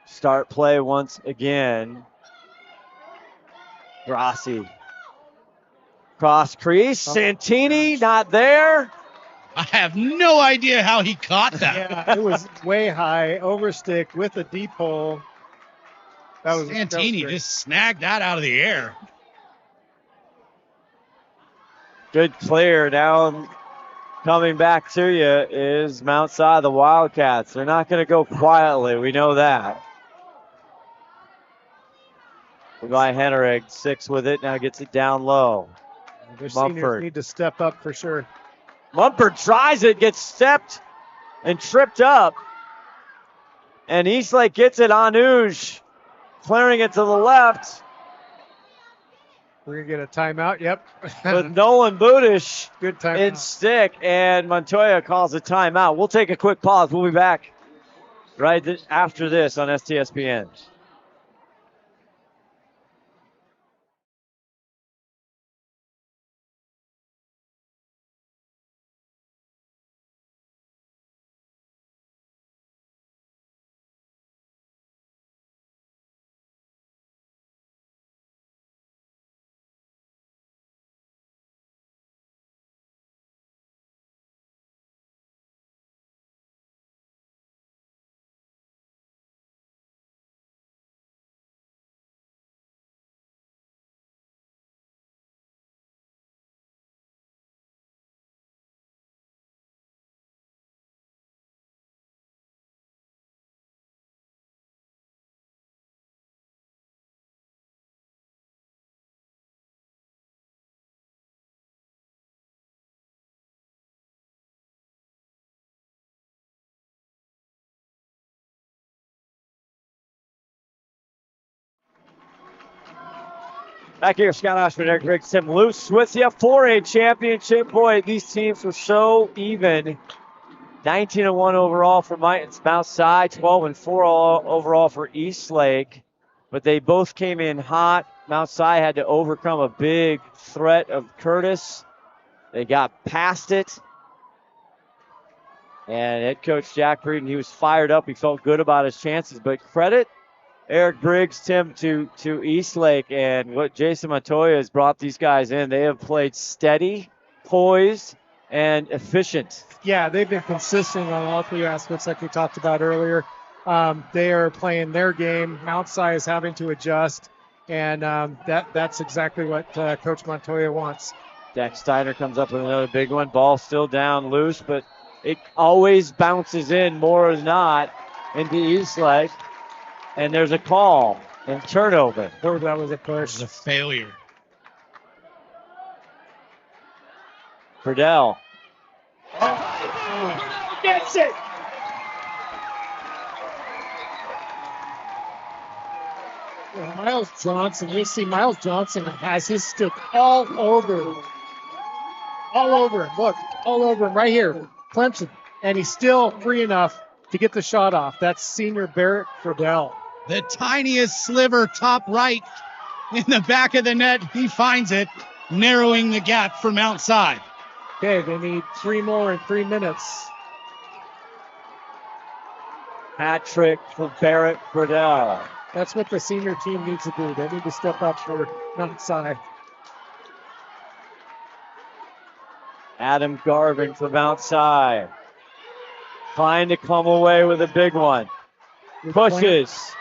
Start play once again. Grassi. Cross crease. Santini not there. I have no idea how he caught that. Yeah, it was way high, over stick with a deep hole. Santini just snagged that out of the air. Good clear. Now coming back to you is Mount Si, the Wildcats. They're not going to go quietly. We know that. Levi Hennerig, 6 with it. Now gets it down low. Their seniors need to step up for sure. Mumford tries it, gets stepped and tripped up. And Eastlake gets it. Anuj clearing it to the left. We're going to get a timeout. Yep. With Nolan Budish Good timeout. in stick, and Montoya calls a timeout. We'll take a quick pause. We'll be back after this on STSPN. Back here, Scott Ohsman, Eric Briggs, Tim Luce with you for a championship. Boy, these teams were so even. 19-1 overall for Mount Si, 12-4 overall for Eastlake. But they both came in hot. Mount Si had to overcome a big threat of Curtis. They got past it. And head coach Jack Breeden, he was fired up. He felt good about his chances. But credit Eric Briggs, Tim, to Eastlake, and what Jason Montoya has brought these guys in. They have played steady, poised, and efficient. Yeah, they've been consistent on all three aspects like we talked about earlier. They are playing their game. Mount Si is having to adjust, and that's exactly what Coach Montoya wants. Dak Steiner comes up with another big one. Ball still down loose, but it always bounces in more than not into Eastlake. And there's a call and turnover. Oh, that was a push. It was a failure. Friedel. Gets it. Miles Johnson, you see Miles Johnson has his stick all over him. Look, all over him right here. Clemson. And he's still free enough to get the shot off. That's senior Barrett Friedel. The tiniest sliver top right in the back of the net. He finds it, narrowing the gap for Mount Si. Okay, they need 3 more in 3 minutes. Hat trick for Barrett Friedel. That's what the senior team needs to do. They need to step up for Mount Si. Adam Garvin for Mount Si. Trying to come away with a big one. Pushes.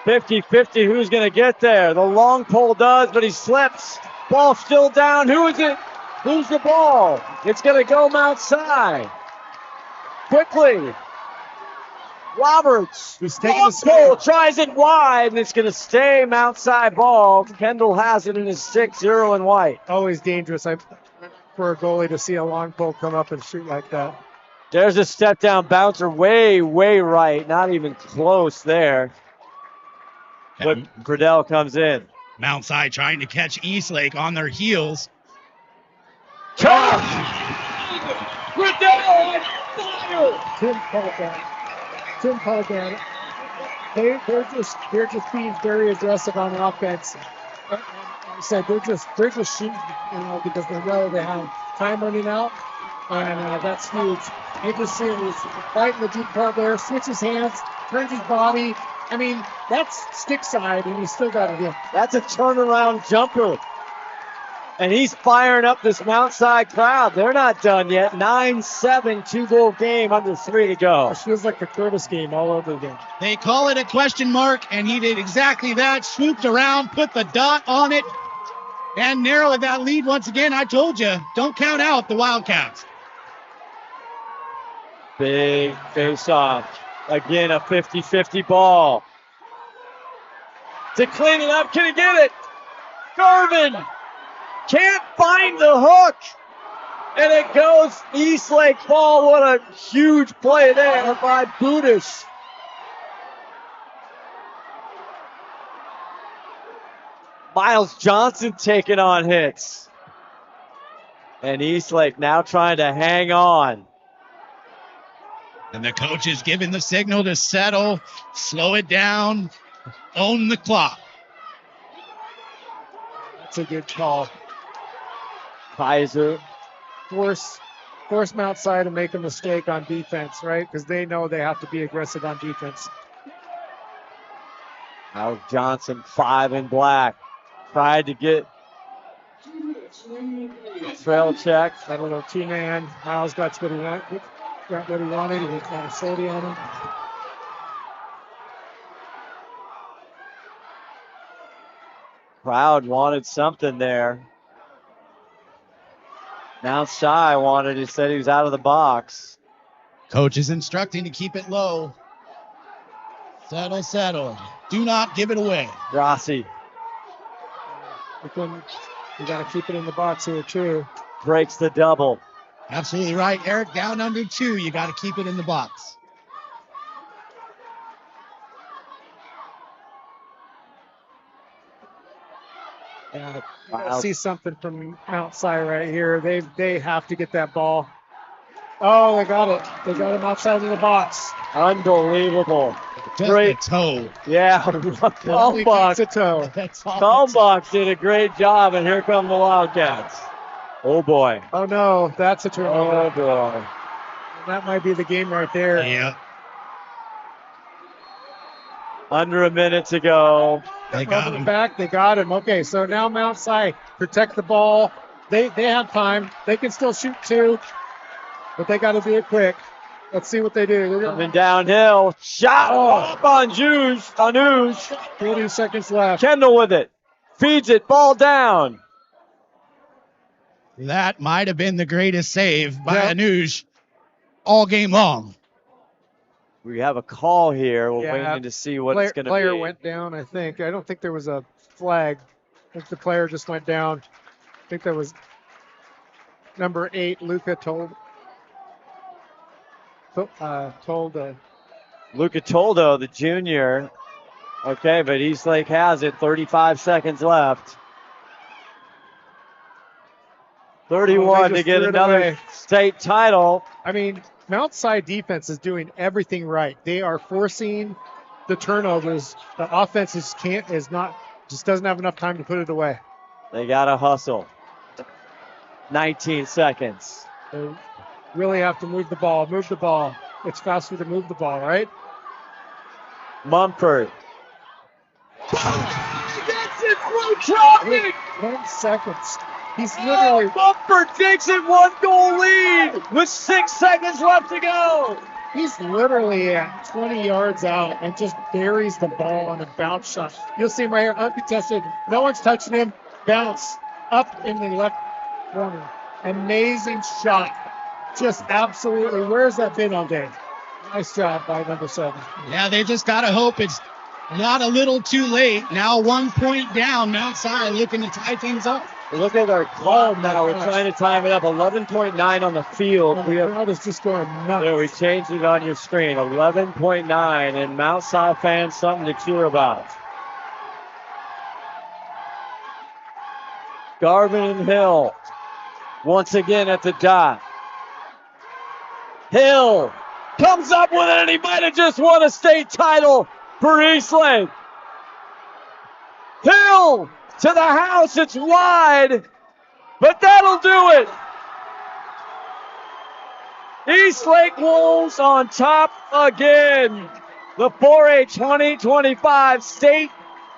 50-50, who's going to get there? The long pole does, but he slips. Ball still down. Who is it? Who's the ball? It's going to go Mount Si. Quickly. Roberts. Who's taking long the pole, tries it wide, and it's going to stay Mount Si ball. Kendall has it in his 6-0 and white. Always dangerous for a goalie to see a long pole come up and shoot like that. There's a step down bouncer way right. Not even close there. But Friedel comes in. Mount Si trying to catch Eastlake on their heels. Friedel on fire! Tim Pogan. They're just being very aggressive on offense. And I said they're just shooting, because they know they have time running out, and that's huge. You can see he's right in the deep part there, switches hands, turns his body. I mean, that's stick side, and he's still got it in. That's a turnaround jumper. And he's firing up this Mount Si crowd. They're not done yet. 9-7, 2-goal game, under 3 to go. It feels like the Curtis game all over again. They call it a question mark, and he did exactly that. Swooped around, put the dot on it, and narrowed that lead once again. I told you, don't count out the Wildcats. Big face-off. Again, a 50-50 ball. To clean it up, can he get it? Garvin can't find the hook. And it goes Eastlake ball. What a huge play there by Budish. Miles Johnson taking on hits. And Eastlake now trying to hang on. And the coach is giving the signal to settle, slow it down, own the clock. That's a good call. Kaiser. Force them outside and make a mistake on defense, right? Because they know they have to be aggressive on defense. Miles Johnson, 5 in black. Tried to get trail check. That little two-man. Miles got what he wanted. He was kind of shorty on him. Crowd wanted something there. Mount Shy wanted, he said he was out of the box. Coach is instructing to keep it low. Settle, settle. Do not give it away. Rossi You got to keep it in the box here, too. breaks the double. Absolutely right, Eric. Down under 2. You got to keep it in the box. I see something from outside right here. They have to get that ball. Oh, they got it. They got him outside of the box. Unbelievable. Just Great toe. Yeah, Kalmbach. That's all. Kalmbach did a great job, and here come the Wildcats. Oh, boy. Oh, no. That's a turnover. Oh, boy. That might be the game right there. Yeah. Under a minute to go. They got him. Back. They got him. Okay, so now Mount Si protect the ball. They have time. They can still shoot 2, but they got to do it quick. Let's see what they do. Coming downhill. Shot up on Anuj. 40 seconds left. Kendall with it. Feeds it. Ball down. That might have been the greatest save by Anuj all game long. We have a call here. We're Yeah, waiting to see what it's going to be. Player went down, I think. I don't think there was a flag. I think the player just went down. I think that was number 8, Luca Luca Toldo, the junior. Okay, but Eastlake has it. 35 seconds left. 31 to get another state title. I mean, Mount Si defense is doing everything right. They are forcing the turnovers. The offense just doesn't have enough time to put it away. They got to hustle. 19 seconds. They really have to move the ball. Move the ball. It's faster to move the ball, right? Mumford. That's it through traffic. 10 seconds. He's literally. Mumford takes it 1 goal lead with 6 seconds left to go. He's literally at 20 yards out and just buries the ball on a bounce shot. You'll see him right here, uncontested. No one's touching him. Bounce up in the left corner. Amazing shot. Just absolutely. Where's that been all day? Nice job by number 7. Yeah, they just got to hope it's not a little too late. Now 1 point down. Mount Si looking to tie things up. Look at our call now. We're trying to time it up. 11.9 on the field. The crowd is just going nuts. There, we changed it on your screen. 11.9, and Mount Si fans something to cheer about. Garvin and Hill once again at the dot. Hill comes up with it, and he might have just won a state title for Eastlake. Hill to the house. It's wide, but that'll do it. Eastlake Wolves on top again. The 4A 2025 state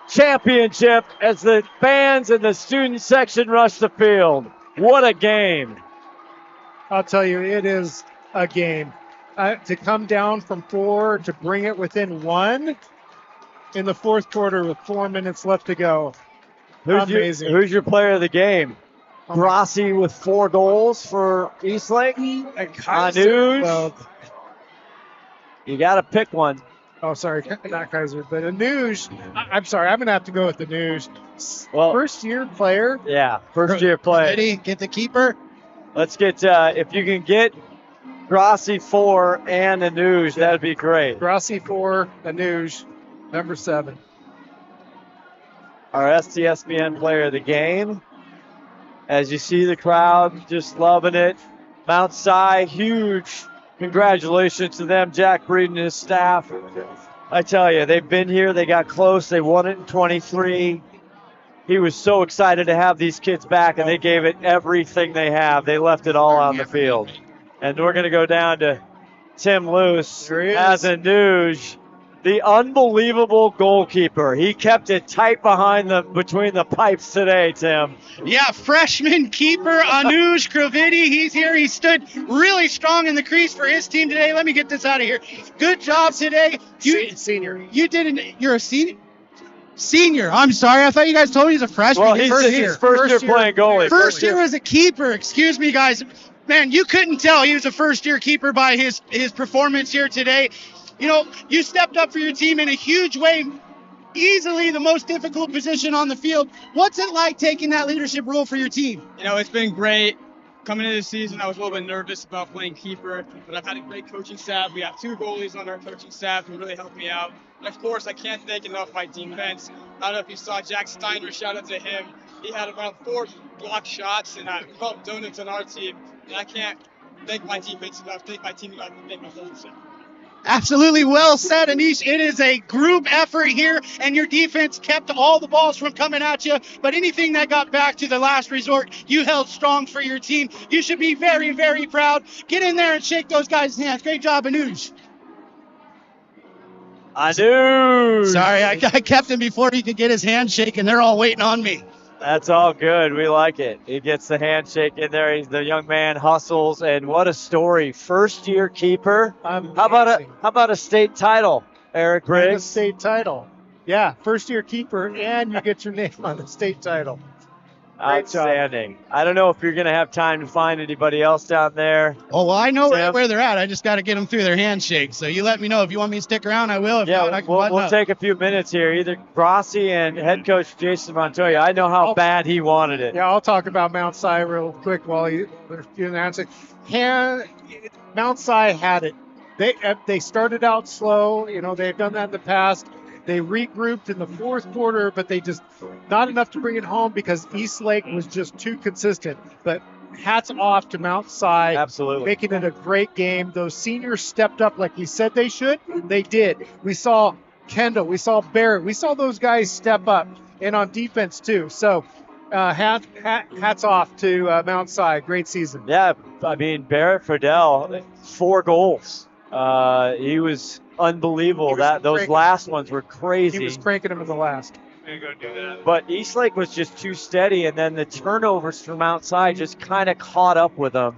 championship as the fans and the student section rush the field. What a game. I'll tell you, it is a game. To come down from 4 to bring it within 1 in the fourth quarter with 4 minutes left to go. Amazing. Who's your player of the game? Grossi with 4 goals for Eastlake. Anuj. You got to pick one. Oh, sorry, not Kaiser, but Anuj. I'm sorry, I'm going to have to go with Anuj. Well, first-year player. Yeah, first-year player. Ready? Get the keeper. Let's get, if you can get Grossi 4 and Anuj, that'd be great. Grossi 4, Anuj, number 7. our STSPN player of the game. As you see the crowd just loving it. Mount Si, huge congratulations to them, Jack Breed and his staff. I tell you, they've been here. They got close. They won it in 23. He was so excited to have these kids back, and they gave it everything they have. They left it all on the field. And we're going to go down to Tim Luce as a Nuge, the unbelievable goalkeeper. He kept it tight between the pipes today, Tim. Yeah, freshman keeper Anuj Kravidi. He's here. He stood really strong in the crease for his team today. Let me get this out of here. Good job today. Senior. You're a senior? Senior. I'm sorry. I thought you guys told me he's a freshman. Well, he's first year playing goalie. First year as a keeper. Excuse me, guys. Man, you couldn't tell he was a first-year keeper by his performance here today. You know, you stepped up for your team in a huge way. Easily the most difficult position on the field. What's it like taking that leadership role for your team? You know, it's been great. Coming into the season, I was a little bit nervous about playing keeper, but I've had a great coaching staff. We have 2 goalies on our coaching staff who really helped me out. And of course, I can't thank enough my defense. I don't know if you saw Jack Steiner, shout out to him. He had around 4 blocked shots, and I felt donuts on our team. And I can't thank my defense enough, thank my team enough, thank my coaching staff. Absolutely well said, Anish. It is a group effort here, and your defense kept all the balls from coming at you. But anything that got back to the last resort, you held strong for your team. You should be very, very proud. Get in there and shake those guys' hands. Great job, Anuj. Sorry, I kept him before he could get his hand shaken. They're all waiting on me. That's all good. We like it. He gets the handshake in there. He's the young man, hustles, and what a story. First-year keeper. How about a state title, Eric Briggs? A state title. Yeah, first-year keeper, and you get your name on the state title. Outstanding. I don't know if you're going to have time to find anybody else down there. Oh, well, I know right where they're at. I just got to get them through their handshake. So you let me know. If you want me to stick around, I will. If not, I can we'll take a few minutes here. Either Grossi and head coach Jason Montoya. I know how bad he wanted it. Yeah, I'll talk about Mount Si real quick while you announce it. Mount Si had it. They started out slow. You know, they've done that in the past. They regrouped in the fourth quarter, but they just not enough to bring it home because Eastlake was just too consistent. But hats off to Mount Si. Absolutely. Making it a great game. Those seniors stepped up like we said they should. They did. We saw Kendall. We saw Barrett. We saw those guys step up, and on defense too. So hats off to Mount Si. Great season. Yeah, I mean, Barrett Friedel, 4 goals. He was unbelievable. Those last ones were crazy. He was cranking them in the last. But Eastlake was just too steady, and then the turnovers from outside just kind of caught up with them.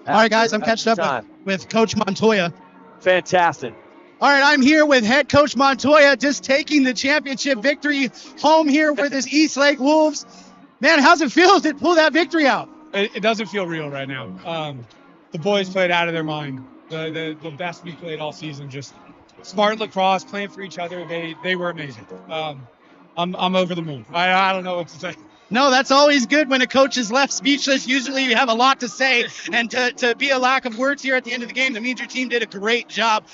All right, guys, I'm catching up with Coach Montoya. Fantastic. All right, I'm here with head coach Montoya, just taking the championship victory home here with his Eastlake Wolves. Man, how's it feel to pull that victory out? It doesn't feel real right now. The boys played out of their mind. The best we played all season. Just smart lacrosse, playing for each other. They were amazing. I'm over the moon. I don't know what to say. No, that's always good when a coach is left speechless. Usually you have a lot to say, and to be a lack of words here at the end of the game, that means your team did a great job.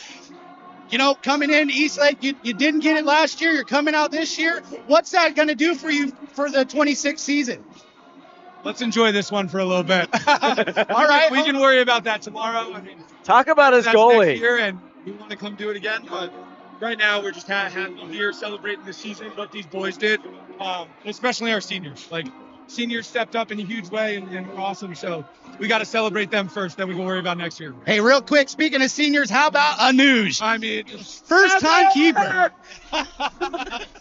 You know, coming in Eastlake, you didn't get it last year. You're coming out this year. What's that going to do for you for the 26th season? Let's enjoy this one for a little bit. All right. We can worry about that tomorrow. I mean, talk about his goalie. Next year, and we want to come do it again. But right now, we're just happy here celebrating the season, what these boys did, especially our seniors. Like, seniors stepped up in a huge way and were awesome. So we got to celebrate them first, then we can worry about next year. Hey, real quick, speaking of seniors, how about Anuj? I mean, first-time keeper.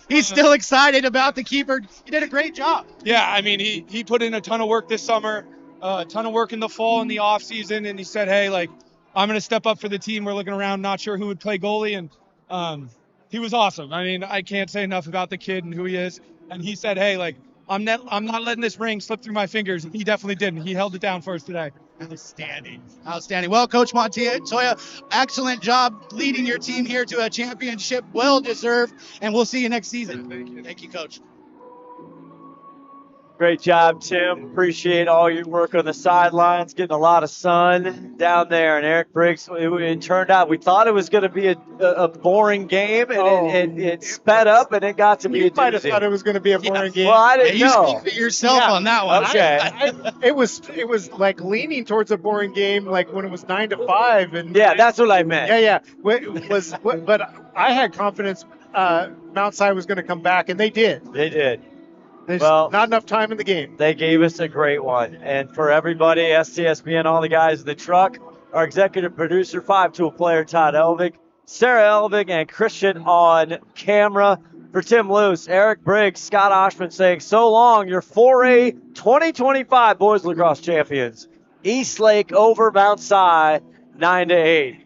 He's still excited about the keeper. He did a great job. Yeah, I mean, he put in a ton of work this summer, a ton of work in the fall and the off season, and he said, hey, like, I'm going to step up for the team. We're looking around, not sure who would play goalie, and he was awesome. I mean, I can't say enough about the kid and who he is. And he said, hey, like, I'm not letting this ring slip through my fingers. He definitely didn't. He held it down for us today. Outstanding. Well, Coach Montoya, excellent job leading your team here to a championship. Well deserved. And we'll see you next season. Thank you. Thank you, Coach. Great job, Tim. Appreciate all your work on the sidelines, getting a lot of sun down there. And Eric Briggs, it turned out we thought it was going to be a boring game, and it sped up, and it got to be a You might have doozy. thought it was going to be a boring game. Well, I didn't You know. speak for yourself on that one. Okay. It was like leaning towards a boring game, like when it was 9-5, and Yeah, that's what I meant. yeah. But I had confidence Mount Si was going to come back, and they did. They did. There's Well, not enough time in the game. They gave us a great one. And for everybody, STSPN, all the guys in the truck, our executive producer, 5-tool player Todd Elvig, Sarah Elvig, and Christian on camera. For Tim Luce, Eric Briggs, Scott Ohsman saying so long, your 4A 2025 boys lacrosse champions. Eastlake over Mount Si, 9-8.